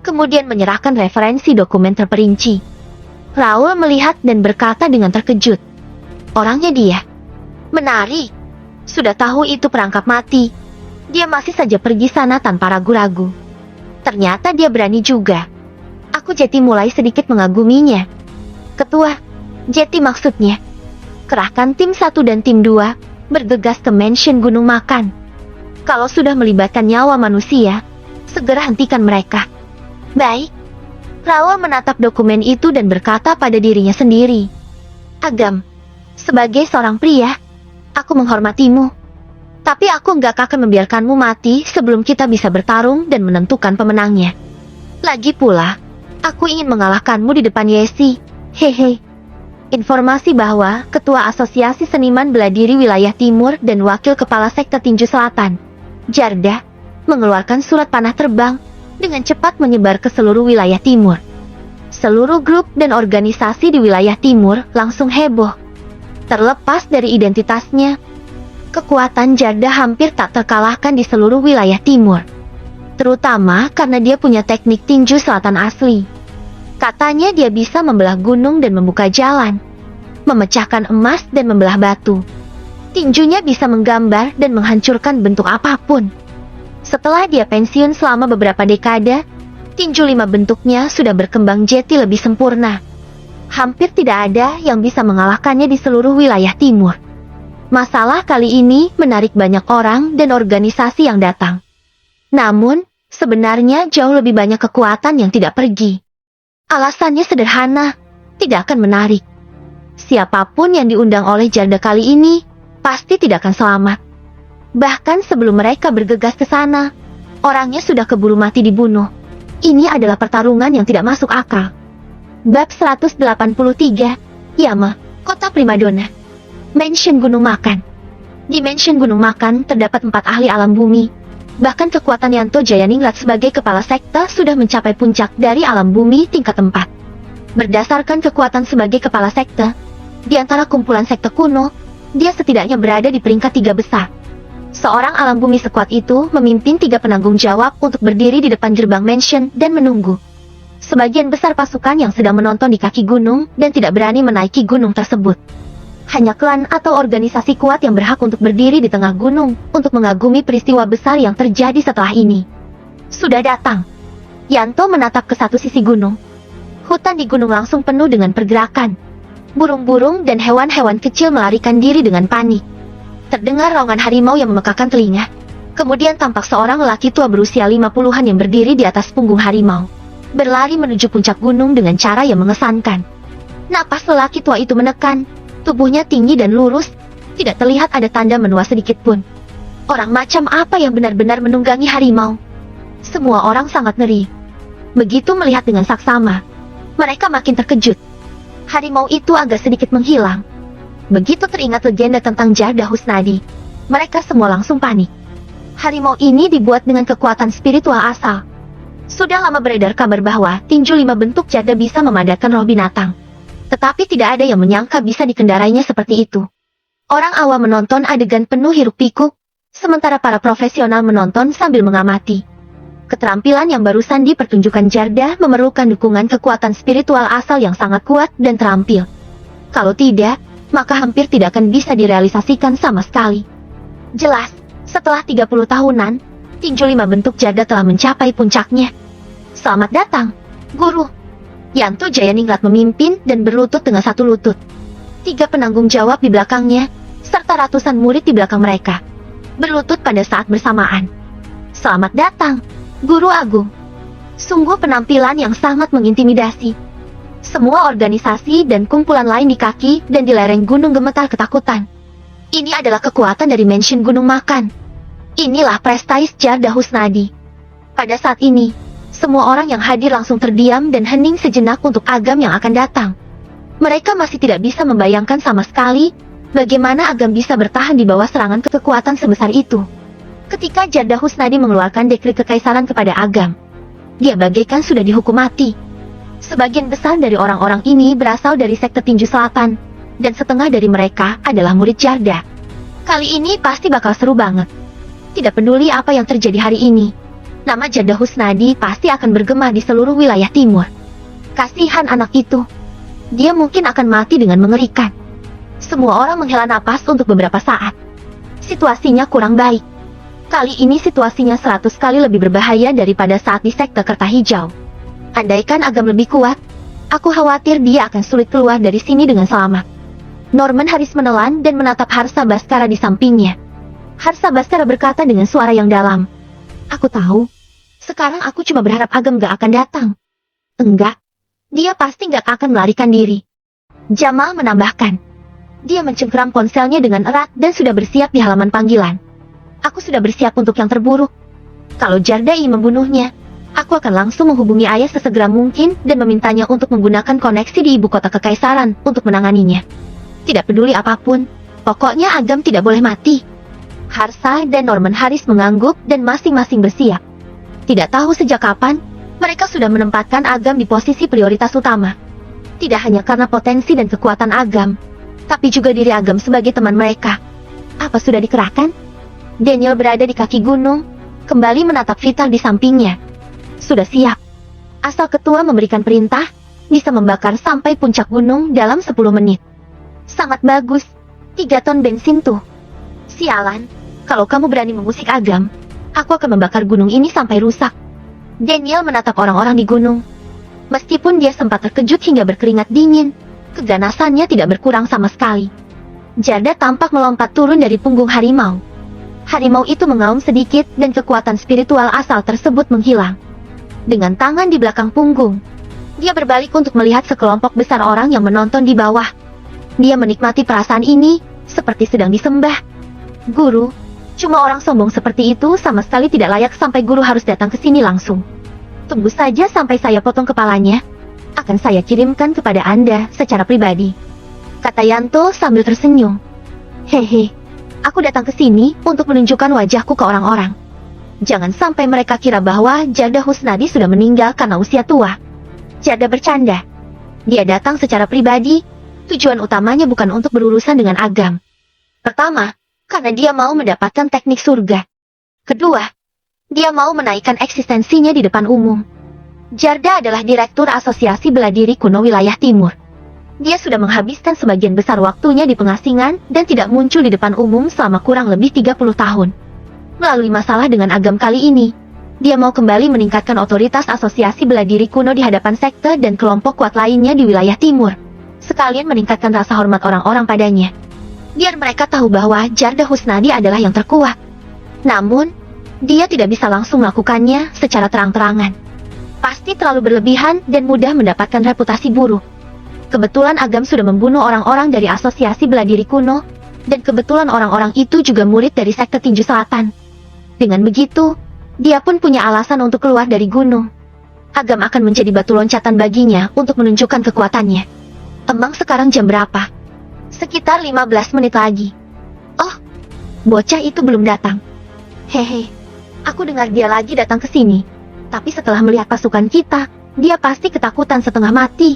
Kemudian menyerahkan referensi dokumen terperinci. Raul melihat dan berkata dengan terkejut. Orangnya dia. Menari. Sudah tahu itu perangkap mati. Dia masih saja pergi sana tanpa ragu-ragu. Ternyata dia berani juga. Aku jadi mulai sedikit mengaguminya. Ketua, Jeti maksudnya. Kerahkan tim 1 dan tim 2, bergegas ke mansion Gunung Makan. Kalau sudah melibatkan nyawa manusia, segera hentikan mereka. Baik. Raul menatap dokumen itu dan berkata pada dirinya sendiri. Agam, sebagai seorang pria, aku menghormatimu. Tapi aku nggak akan membiarkanmu mati sebelum kita bisa bertarung dan menentukan pemenangnya. Lagi pula, aku ingin mengalahkanmu di depan Yesi. Hehe. Informasi bahwa Ketua Asosiasi Seniman Bela Diri Wilayah Timur dan Wakil Kepala Sekte Tinju Selatan, Jarda, mengeluarkan surat panah terbang, dengan cepat menyebar ke seluruh wilayah timur. Seluruh grup dan organisasi di wilayah timur langsung heboh. Terlepas dari identitasnya, kekuatan Jarda hampir tak terkalahkan di seluruh wilayah timur. Terutama karena dia punya teknik tinju selatan asli. Katanya dia bisa membelah gunung dan membuka jalan, memecahkan emas dan membelah batu. Tinjunya bisa menggambar dan menghancurkan bentuk apapun. Setelah dia pensiun selama beberapa dekade, tinju 5 bentuknya sudah berkembang jadi lebih sempurna. Hampir tidak ada yang bisa mengalahkannya di seluruh wilayah timur. Masalah kali ini menarik banyak orang dan organisasi yang datang. Namun, sebenarnya jauh lebih banyak kekuatan yang tidak pergi. Alasannya sederhana, tidak akan menarik. Siapapun yang diundang oleh Jarda kali ini, pasti tidak akan selamat. Bahkan sebelum mereka bergegas ke sana, orangnya sudah keburu mati dibunuh. Ini adalah pertarungan yang tidak masuk akal. Bab 183, Yama, Kota Primadona. Mansion Gunung Makan. Di Mansion Gunung Makan terdapat 4 ahli alam bumi. Bahkan kekuatan Yanto Jayaningrat sebagai kepala sekte sudah mencapai puncak dari alam bumi tingkat 4. Berdasarkan kekuatan sebagai kepala sekte, di antara kumpulan sekte kuno, dia setidaknya berada di peringkat 3 besar. Seorang alam bumi sekuat itu memimpin 3 penanggung jawab untuk berdiri di depan gerbang mansion dan menunggu. Sebagian besar pasukan yang sedang menonton di kaki gunung dan tidak berani menaiki gunung tersebut. Hanya klan atau organisasi kuat yang berhak untuk berdiri di tengah gunung untuk mengagumi peristiwa besar yang terjadi setelah ini. Sudah datang. Yanto menatap ke satu sisi gunung. Hutan di gunung langsung penuh dengan pergerakan. Burung-burung dan hewan-hewan kecil melarikan diri dengan panik. Terdengar raungan harimau yang memekakan telinga. Kemudian tampak seorang lelaki tua berusia 50-an yang berdiri di atas punggung harimau, berlari menuju puncak gunung dengan cara yang mengesankan. Napas lelaki tua itu menekan. Tubuhnya tinggi dan lurus, tidak terlihat ada tanda menua sedikit pun. Orang macam apa yang benar-benar menunggangi harimau? Semua orang sangat ngeri. Begitu melihat dengan saksama, mereka makin terkejut. Harimau itu agak sedikit menghilang. Begitu teringat legenda tentang Jarda Husnadi, mereka semua langsung panik. Harimau ini dibuat dengan kekuatan spiritual asal. Sudah lama beredar kabar bahwa tinju 5 bentuk Jarda bisa memadatkan roh binatang. Tetapi tidak ada yang menyangka bisa dikendarainya seperti itu. Orang awam menonton adegan penuh hiruk-pikuk, sementara para profesional menonton sambil mengamati. Keterampilan yang barusan dipertunjukkan Jarda memerlukan dukungan kekuatan spiritual asal yang sangat kuat dan terampil. Kalau tidak, maka hampir tidak akan bisa direalisasikan sama sekali. Jelas, setelah 30 tahunan, tinju 5 bentuk jaga telah mencapai puncaknya. Selamat datang, Guru. Yanto Jayaningrat memimpin dan berlutut dengan satu lutut. 3 penanggung jawab di belakangnya, serta ratusan murid di belakang mereka, berlutut pada saat bersamaan. Selamat datang, Guru Agung. Sungguh penampilan yang sangat mengintimidasi. Semua organisasi dan kumpulan lain di kaki dan di lereng gunung gemetar ketakutan. Ini adalah kekuatan dari Mansion Gunung Makan. Inilah prestais Jarda Husnadi. Pada saat ini, semua orang yang hadir langsung terdiam dan hening sejenak untuk Agam yang akan datang. Mereka masih tidak bisa membayangkan sama sekali bagaimana Agam bisa bertahan di bawah serangan kekuatan sebesar itu. Ketika Jarda Husnadi mengeluarkan dekret kekaisaran kepada Agam, dia bagaikan sudah dihukum mati. Sebagian besar dari orang-orang ini berasal dari sekte tinju selatan, dan setengah dari mereka adalah murid Jarda. Kali ini pasti bakal seru banget. Tidak peduli apa yang terjadi hari ini, nama Jarda Husnadi pasti akan bergema di seluruh wilayah timur. Kasihan anak itu. Dia mungkin akan mati dengan mengerikan. Semua orang menghela napas untuk beberapa saat. Situasinya kurang baik. Kali ini situasinya 100 kali lebih berbahaya daripada saat di sekte Kertahijau. Andaikan Agam lebih kuat, aku khawatir dia akan sulit keluar dari sini dengan selamat. Norman Haris menelan dan menatap Harsa Baskara di sampingnya. Harsa Baskara berkata dengan suara yang dalam, "Aku tahu. Sekarang aku cuma berharap Agam gak akan datang." "Enggak. Dia pasti gak akan melarikan diri." Jamal menambahkan. Dia mencengkeram ponselnya dengan erat dan sudah bersiap di halaman panggilan. "Aku sudah bersiap untuk yang terburuk. Kalau Jarda ingin membunuhnya, aku akan langsung menghubungi ayah sesegera mungkin dan memintanya untuk menggunakan koneksi di ibu kota kekaisaran untuk menanganinya. Tidak peduli apapun, pokoknya Agam tidak boleh mati." Harsa dan Norman Haris mengangguk dan masing-masing bersiap. Tidak tahu sejak kapan, mereka sudah menempatkan Agam di posisi prioritas utama. Tidak hanya karena potensi dan kekuatan Agam, tapi juga diri Agam sebagai teman mereka. Apa sudah dikerahkan? Daniel berada di kaki gunung, kembali menatap Vital di sampingnya. Sudah siap. Asal ketua memberikan perintah, bisa membakar sampai puncak gunung dalam 10 menit. Sangat bagus. 3 ton bensin tuh. Sialan, kalau kamu berani mengusik Agam, aku akan membakar gunung ini sampai rusak. Daniel menatap orang-orang di gunung. Meskipun dia sempat terkejut hingga berkeringat dingin, keganasannya tidak berkurang sama sekali. Jarda tampak melompat turun dari punggung harimau. Harimau itu mengaum sedikit dan kekuatan spiritual asal tersebut menghilang. Dengan tangan di belakang punggung, dia berbalik untuk melihat sekelompok besar orang yang menonton di bawah. Dia menikmati perasaan ini, seperti sedang disembah. "Guru, cuma orang sombong seperti itu sama sekali tidak layak sampai guru harus datang ke sini langsung. Tunggu saja sampai saya potong kepalanya. Akan saya kirimkan kepada Anda secara pribadi," kata Yanto sambil tersenyum. "Hehe, aku datang ke sini untuk menunjukkan wajahku ke orang-orang. Jangan sampai mereka kira bahwa Jarda Husnadi sudah meninggal karena usia tua." Jarda bercanda. Dia datang secara pribadi, tujuan utamanya bukan untuk berurusan dengan Agam. Pertama, karena dia mau mendapatkan teknik surga. Kedua, dia mau menaikkan eksistensinya di depan umum. Jarda adalah direktur Asosiasi Bela Diri Kuno Wilayah Timur. Dia sudah menghabiskan sebagian besar waktunya di pengasingan dan tidak muncul di depan umum selama kurang lebih 30 tahun. Melalui masalah dengan Agam kali ini, dia mau kembali meningkatkan otoritas Asosiasi Bela Diri Kuno di hadapan sekte dan kelompok kuat lainnya di wilayah timur, sekalian meningkatkan rasa hormat orang-orang padanya. Biar mereka tahu bahwa Jarda Husnadi adalah yang terkuat. Namun, dia tidak bisa langsung melakukannya secara terang-terangan. Pasti terlalu berlebihan dan mudah mendapatkan reputasi buruk. Kebetulan Agam sudah membunuh orang-orang dari Asosiasi Bela Diri Kuno, dan kebetulan orang-orang itu juga murid dari sekte tinju selatan. Dengan begitu, dia pun punya alasan untuk keluar dari gunung. Agam akan menjadi batu loncatan baginya untuk menunjukkan kekuatannya. Emang sekarang jam berapa? Sekitar 15 menit lagi. Oh, bocah itu belum datang. Hehe, aku dengar dia lagi datang ke sini. Tapi setelah melihat pasukan kita, dia pasti ketakutan setengah mati.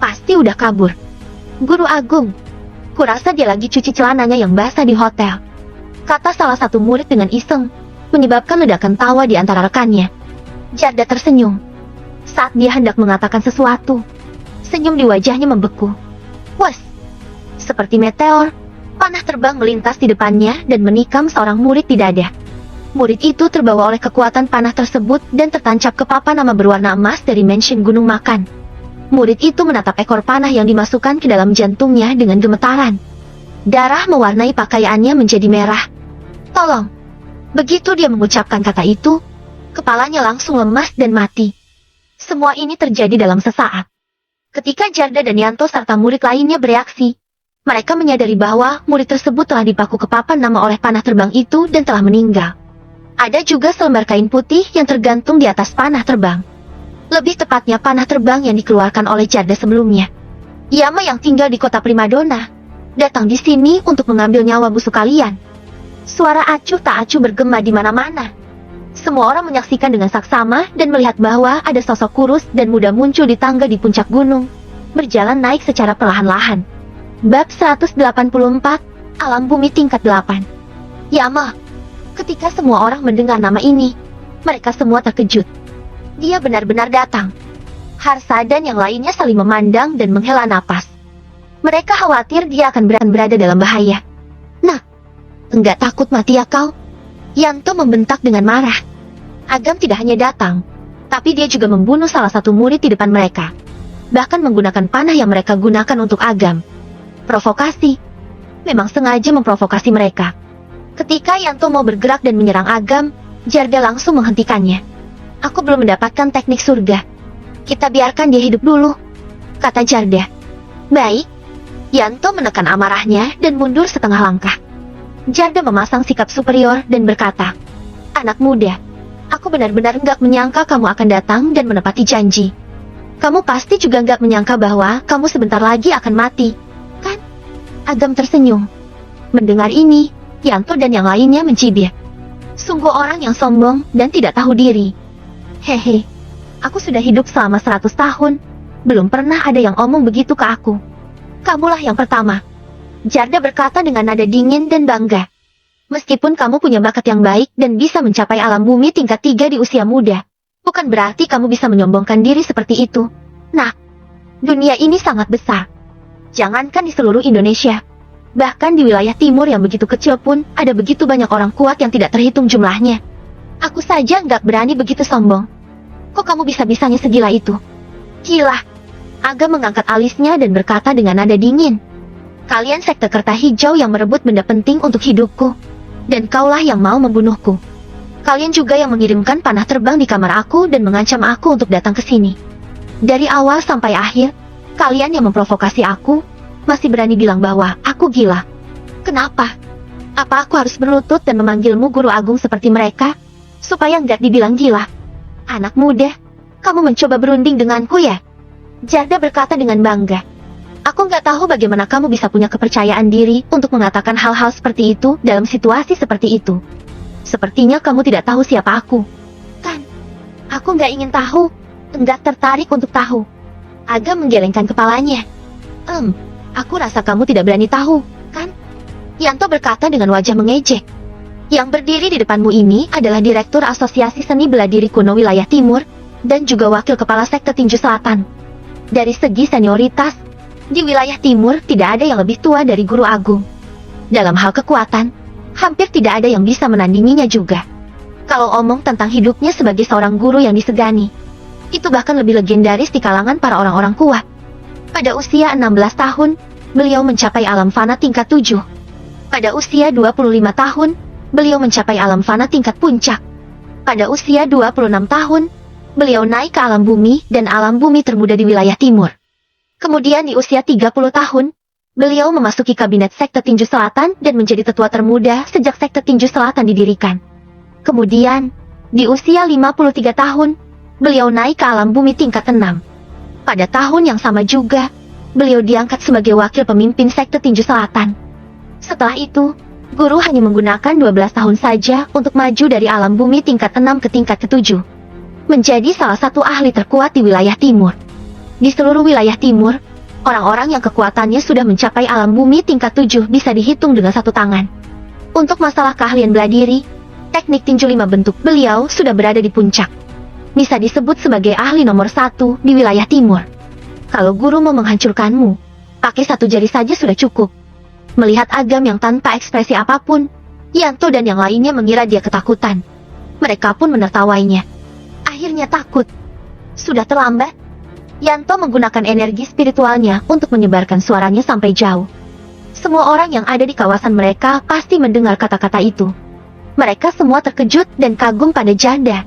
Pasti udah kabur. Guru Agung, kurasa dia lagi cuci celananya yang basah di hotel, kata salah satu murid dengan iseng, menyebabkan ledakan tawa di antara rekannya. Jarda tersenyum. Saat dia hendak mengatakan sesuatu, senyum di wajahnya membeku. Wes, Seperti meteor, panah terbang melintas di depannya dan menikam seorang murid di dada. Murid itu terbawa oleh kekuatan panah tersebut dan tertancap ke papan nama berwarna emas dari mansion Gunung Makan. Murid itu menatap ekor panah yang dimasukkan ke dalam jantungnya dengan gemetaran. Darah mewarnai pakaiannya menjadi merah. Tolong! Begitu dia mengucapkan kata itu, kepalanya langsung lemas dan mati. Semua ini terjadi dalam sesaat. Ketika Jarda dan Yanto serta murid lainnya bereaksi, mereka menyadari bahwa murid tersebut telah dipaku ke papan nama oleh panah terbang itu dan telah meninggal. Ada juga selembar kain putih yang tergantung di atas panah terbang. Lebih tepatnya panah terbang yang dikeluarkan oleh Jarda sebelumnya. Yama yang tinggal di kota primadona datang di sini untuk mengambil nyawa musuh kalian. Suara acuh tak acuh bergema di mana-mana. Semua orang menyaksikan dengan saksama dan melihat bahwa ada sosok kurus dan muda muncul di tangga di puncak gunung, berjalan naik secara perlahan-lahan. Bab 184, Alam Bumi Tingkat 8. Yama. Ketika semua orang mendengar nama ini, mereka semua terkejut. Dia benar-benar datang. Harsa dan yang lainnya saling memandang dan menghela napas. Mereka khawatir dia akan berada dalam bahaya. Nah, enggak takut mati ya kau? Yanto membentak dengan marah. Agam tidak hanya datang, tapi dia juga membunuh salah satu murid di depan mereka. Bahkan menggunakan panah yang mereka gunakan untuk Agam. Provokasi. Memang sengaja memprovokasi mereka. Ketika Yanto mau bergerak dan menyerang Agam, Jarda langsung menghentikannya. Aku belum mendapatkan teknik surga. Kita biarkan dia hidup dulu, kata Jarda. Baik. Yanto menekan amarahnya dan mundur setengah langkah. Jarda memasang sikap superior dan berkata, anak muda, aku benar-benar nggak menyangka kamu akan datang dan menepati janji. Kamu pasti juga nggak menyangka bahwa kamu sebentar lagi akan mati, kan? Agam tersenyum. Mendengar ini, Yanto dan yang lainnya mencibir. Sungguh orang yang sombong dan tidak tahu diri. Hehe, aku sudah hidup selama 100 tahun. Belum pernah ada yang omong begitu ke aku. Kamulah yang pertama. Jarda berkata dengan nada dingin dan bangga. Meskipun kamu punya bakat yang baik dan bisa mencapai alam bumi tingkat 3 di usia muda, bukan berarti kamu bisa menyombongkan diri seperti itu. Nah, dunia ini sangat besar. Jangankan di seluruh Indonesia. Bahkan di wilayah timur yang begitu kecil pun, ada begitu banyak orang kuat yang tidak terhitung jumlahnya. Aku saja nggak berani begitu sombong. Kok kamu bisa-bisanya segila itu? Gila. Agam mengangkat alisnya dan berkata dengan nada dingin. Kalian sekte kerta hijau yang merebut benda penting untuk hidupku. Dan kaulah yang mau membunuhku. Kalian juga yang mengirimkan panah terbang di kamar aku dan mengancam aku untuk datang ke sini. Dari awal sampai akhir, kalian yang memprovokasi aku, masih berani bilang bahwa aku gila. Kenapa? Apa aku harus berlutut dan memanggilmu guru agung seperti mereka? Supaya nggak dibilang gila. Anak muda, kamu mencoba berunding denganku ya? Jarda berkata dengan bangga. Aku nggak tahu bagaimana kamu bisa punya kepercayaan diri untuk mengatakan hal-hal seperti itu dalam situasi seperti itu. Sepertinya kamu tidak tahu siapa aku. Kan? Aku nggak ingin tahu. Nggak tertarik untuk tahu. Agam menggelengkan kepalanya. Aku rasa kamu tidak berani tahu, kan? Yanto berkata dengan wajah mengejek. Yang berdiri di depanmu ini adalah Direktur Asosiasi Seni Bela Diri Kuno Wilayah Timur, dan juga Wakil Kepala Sekte Tinju Selatan. Dari segi senioritas, di wilayah Timur tidak ada yang lebih tua dari Guru Agung. Dalam hal kekuatan, hampir tidak ada yang bisa menandinginya juga. Kalau omong tentang hidupnya sebagai seorang guru yang disegani, itu bahkan lebih legendaris di kalangan para orang-orang kuat. Pada usia 16 tahun, beliau mencapai alam fana tingkat 7. Pada usia 25 tahun, beliau mencapai alam fana tingkat puncak. Pada usia 26 tahun, beliau naik ke alam bumi dan alam bumi termuda di wilayah timur. Kemudian di usia 30 tahun, beliau memasuki kabinet Sekte Tinju Selatan dan menjadi tetua termuda sejak Sekte Tinju Selatan didirikan. Kemudian, di usia 53 tahun, beliau naik ke alam bumi tingkat 6. Pada tahun yang sama juga, beliau diangkat sebagai wakil pemimpin Sekte Tinju Selatan. Setelah itu, guru hanya menggunakan 12 tahun saja untuk maju dari alam bumi tingkat 6 ke tingkat ke-7. Menjadi salah satu ahli terkuat di wilayah timur. Di seluruh wilayah timur, orang-orang yang kekuatannya sudah mencapai alam bumi tingkat 7 bisa dihitung dengan satu tangan. Untuk masalah keahlian bela diri, teknik tinju 5 bentuk beliau sudah berada di puncak. Bisa disebut sebagai ahli nomor 1 di wilayah timur. Kalau guru mau menghancurkanmu, Pakai satu jari saja sudah cukup. Melihat Agam yang tanpa ekspresi apapun, Yanto dan yang lainnya mengira dia ketakutan. Mereka pun menertawainya. Akhirnya takut. Sudah terlambat. Yanto menggunakan energi spiritualnya untuk menyebarkan suaranya sampai jauh. Semua orang yang ada di kawasan mereka pasti mendengar kata-kata itu. Mereka semua terkejut dan kagum pada Jarda.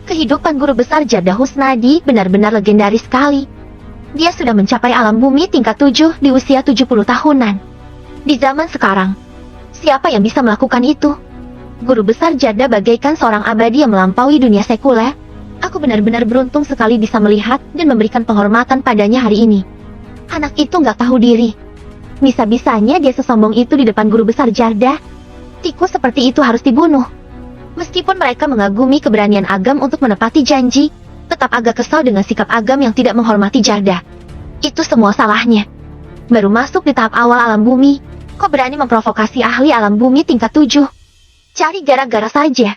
Kehidupan guru besar Jarda Husnadi benar-benar legendaris sekali. Dia sudah mencapai alam bumi tingkat 7 di usia 70 tahunan. Di zaman sekarang, siapa yang bisa melakukan itu? Guru besar Jarda bagaikan seorang abadi yang melampaui dunia sekuler. Aku benar-benar beruntung sekali bisa melihat dan memberikan penghormatan padanya hari ini. Anak itu nggak tahu diri. Bisa-bisanya dia sesombong itu di depan guru besar Jarda. Tikus seperti itu harus dibunuh. Meskipun mereka mengagumi keberanian Agam untuk menepati janji, tetap agak kesal dengan sikap Agam yang tidak menghormati Jarda. Itu semua salahnya. Baru masuk di tahap awal alam bumi, kok berani memprovokasi ahli alam bumi tingkat 7? Cari gara-gara saja.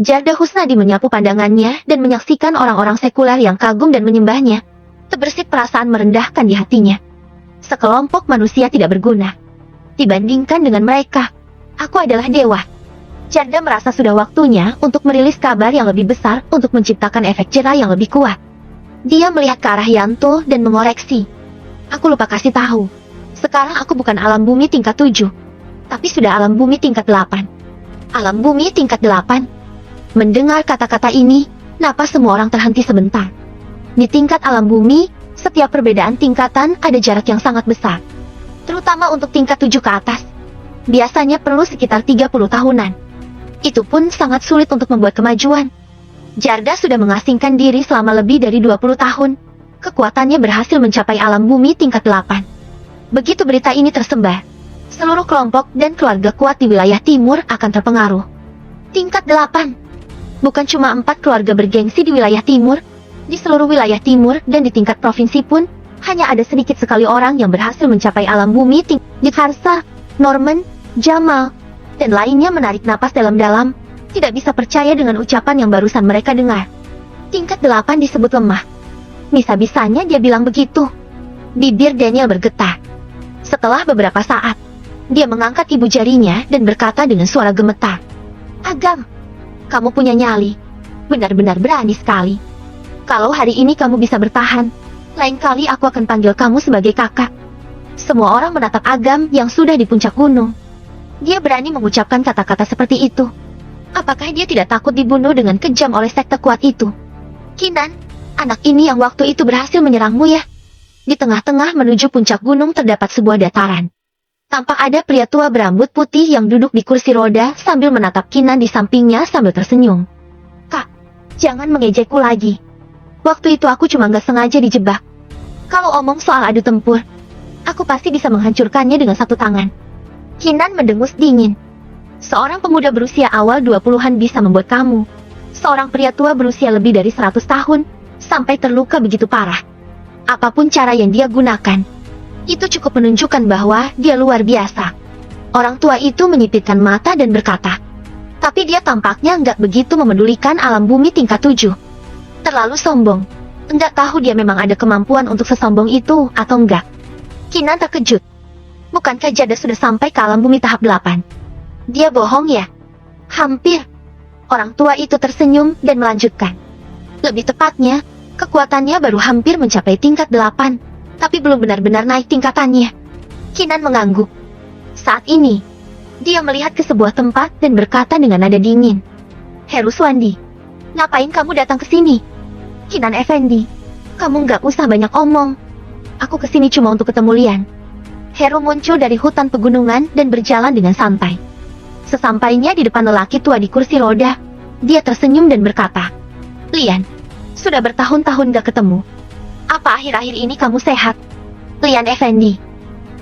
Jarda Husnadi menyapu pandangannya dan menyaksikan orang-orang sekuler yang kagum dan menyembahnya. Terbersit perasaan merendahkan di hatinya. Sekelompok manusia tidak berguna. Dibandingkan dengan mereka, aku adalah dewa. Jarda merasa sudah waktunya untuk merilis kabar yang lebih besar untuk menciptakan efek jera yang lebih kuat. Dia melihat ke arah Yanto dan mengoreksi. Aku lupa kasih tahu. Sekarang aku bukan alam bumi tingkat 7, tapi sudah alam bumi tingkat 8. Alam bumi tingkat 8? Mendengar kata-kata ini, napas semua orang terhenti sebentar. Di tingkat alam bumi, setiap perbedaan tingkatan ada jarak yang sangat besar. Terutama untuk tingkat 7 ke atas. Biasanya perlu sekitar 30 tahunan. Itu pun sangat sulit untuk membuat kemajuan. Jarda sudah mengasingkan diri selama lebih dari 20 tahun. Kekuatannya berhasil mencapai alam bumi tingkat 8. Begitu berita ini tersebar, seluruh kelompok dan keluarga kuat di wilayah timur akan terpengaruh. Tingkat 8. Bukan cuma 4 keluarga bergengsi di wilayah timur, di seluruh wilayah timur dan di tingkat provinsi pun, hanya ada sedikit sekali orang yang berhasil mencapai alam bumi tingkat Harsa, Norman, Jamal, dan lainnya menarik napas dalam-dalam, tidak bisa percaya dengan ucapan yang barusan mereka dengar. Tingkat 8 disebut lemah. Bisa-bisanya dia bilang begitu. Bibir Daniel bergetar. Setelah beberapa saat, dia mengangkat ibu jarinya dan berkata dengan suara gemetar. Agam, kamu punya nyali. Benar-benar berani sekali. Kalau hari ini kamu bisa bertahan, lain kali aku akan panggil kamu sebagai kakak. Semua orang menatap Agam yang sudah di puncak gunung. Dia berani mengucapkan kata-kata seperti itu. Apakah dia tidak takut dibunuh dengan kejam oleh sekte kuat itu? Kinan, anak ini yang waktu itu berhasil menyerangmu ya? Di tengah-tengah menuju puncak gunung terdapat sebuah dataran. Tampak ada pria tua berambut putih yang duduk di kursi roda sambil menatap Kinan di sampingnya sambil tersenyum. Kak, jangan mengejekku lagi. Waktu itu aku cuma nggak sengaja dijebak. Kalau omong soal adu tempur, aku pasti bisa menghancurkannya dengan satu tangan. Kinan mendengus dingin. Seorang pemuda berusia awal 20-an bisa membuat kamu, seorang pria tua berusia lebih dari 100 tahun, sampai terluka begitu parah. Apapun cara yang dia gunakan, itu cukup menunjukkan bahwa dia luar biasa. Orang tua itu menyipitkan mata dan berkata, tapi dia tampaknya nggak begitu memedulikan alam bumi tingkat 7. Terlalu sombong. Nggak tahu dia memang ada kemampuan untuk sesombong itu atau enggak. Kinan terkejut. Bukankah Jarda sudah sampai ke alam bumi tahap 8? Dia bohong ya? Hampir. Orang tua itu tersenyum dan melanjutkan. Lebih tepatnya, kekuatannya baru hampir mencapai tingkat 8. Tapi belum benar-benar naik tingkatannya. Kinan mengangguk. Saat ini, dia melihat ke sebuah tempat dan berkata dengan nada dingin. Heru Swandi, ngapain kamu datang ke sini? Kinan Effendi, kamu nggak usah banyak omong. Aku kesini cuma untuk ketemu Lian. Heru muncul dari hutan pegunungan dan berjalan dengan santai. Sesampainya di depan lelaki tua di kursi roda, dia tersenyum dan berkata, Lian, sudah bertahun-tahun gak ketemu. Apa akhir-akhir ini kamu sehat? Lian Effendi.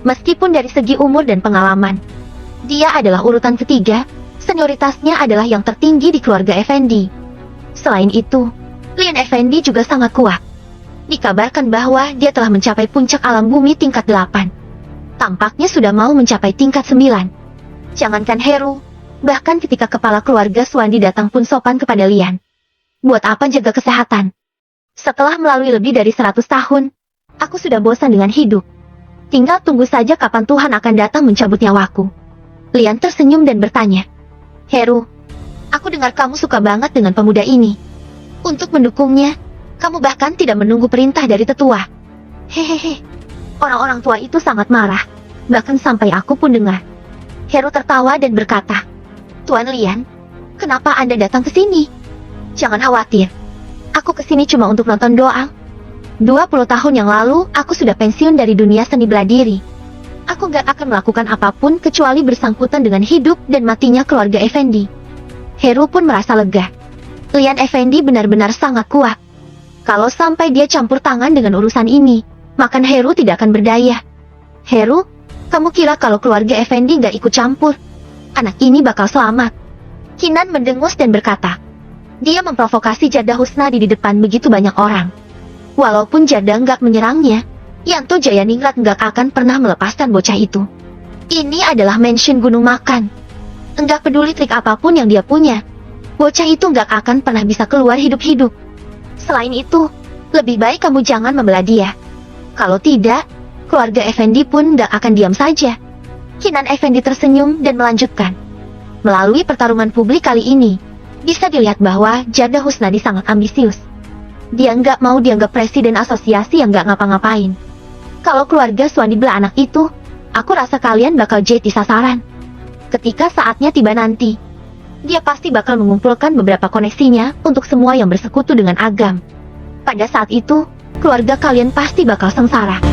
Meskipun dari segi umur dan pengalaman, dia adalah urutan ketiga, senioritasnya adalah yang tertinggi di keluarga Effendi. Selain itu, Lian Effendi juga sangat kuat. Dikabarkan bahwa dia telah mencapai puncak alam bumi tingkat 8. Tampaknya sudah mau mencapai tingkat 9. Jangankan Heru, bahkan ketika kepala keluarga Swandi datang pun sopan kepada Lian. Buat apa jaga kesehatan? Setelah melalui lebih dari 100 tahun, aku sudah bosan dengan hidup. Tinggal tunggu saja kapan Tuhan akan datang mencabut nyawaku. Lian tersenyum dan bertanya, Heru, aku dengar kamu suka banget dengan pemuda ini. Untuk mendukungnya, kamu bahkan tidak menunggu perintah dari tetua. Hehehe, orang-orang tua itu sangat marah. Bahkan sampai aku pun dengar. Heru tertawa dan berkata, Tuan Lian, kenapa Anda datang ke sini? Jangan khawatir. Aku kesini cuma untuk nonton doang. 20 tahun yang lalu, aku sudah pensiun dari dunia seni bela diri. Aku gak akan melakukan apapun kecuali bersangkutan dengan hidup dan matinya keluarga Effendi. Heru pun merasa lega. Lian Effendi benar-benar sangat kuat. Kalau sampai dia campur tangan dengan urusan ini, maka Heru tidak akan berdaya. Heru, kamu kira kalau keluarga Effendi gak ikut campur, anak ini bakal selamat? Kinan mendengus dan berkata, dia memprovokasi Jada Husnadi di depan begitu banyak orang. Walaupun Jada nggak menyerangnya, Yanto Jayaningrat nggak akan pernah melepaskan bocah itu. Ini adalah mansion gunung makan. Enggak peduli trik apapun yang dia punya, bocah itu nggak akan pernah bisa keluar hidup-hidup. Selain itu, lebih baik kamu jangan membela dia. Kalau tidak, keluarga Effendi pun nggak akan diam saja. Kinan Effendi tersenyum dan melanjutkan. Melalui pertarungan publik kali ini, bisa dilihat bahwa Jada Husnadi sangat ambisius. Dia nggak mau dianggap presiden asosiasi yang nggak ngapa-ngapain. Kalau keluarga Swanibla anak itu, aku rasa kalian bakal jadi sasaran. Ketika saatnya tiba nanti, dia pasti bakal mengumpulkan beberapa koneksinya untuk semua yang bersekutu dengan Agam. Pada saat itu, keluarga kalian pasti bakal sengsara.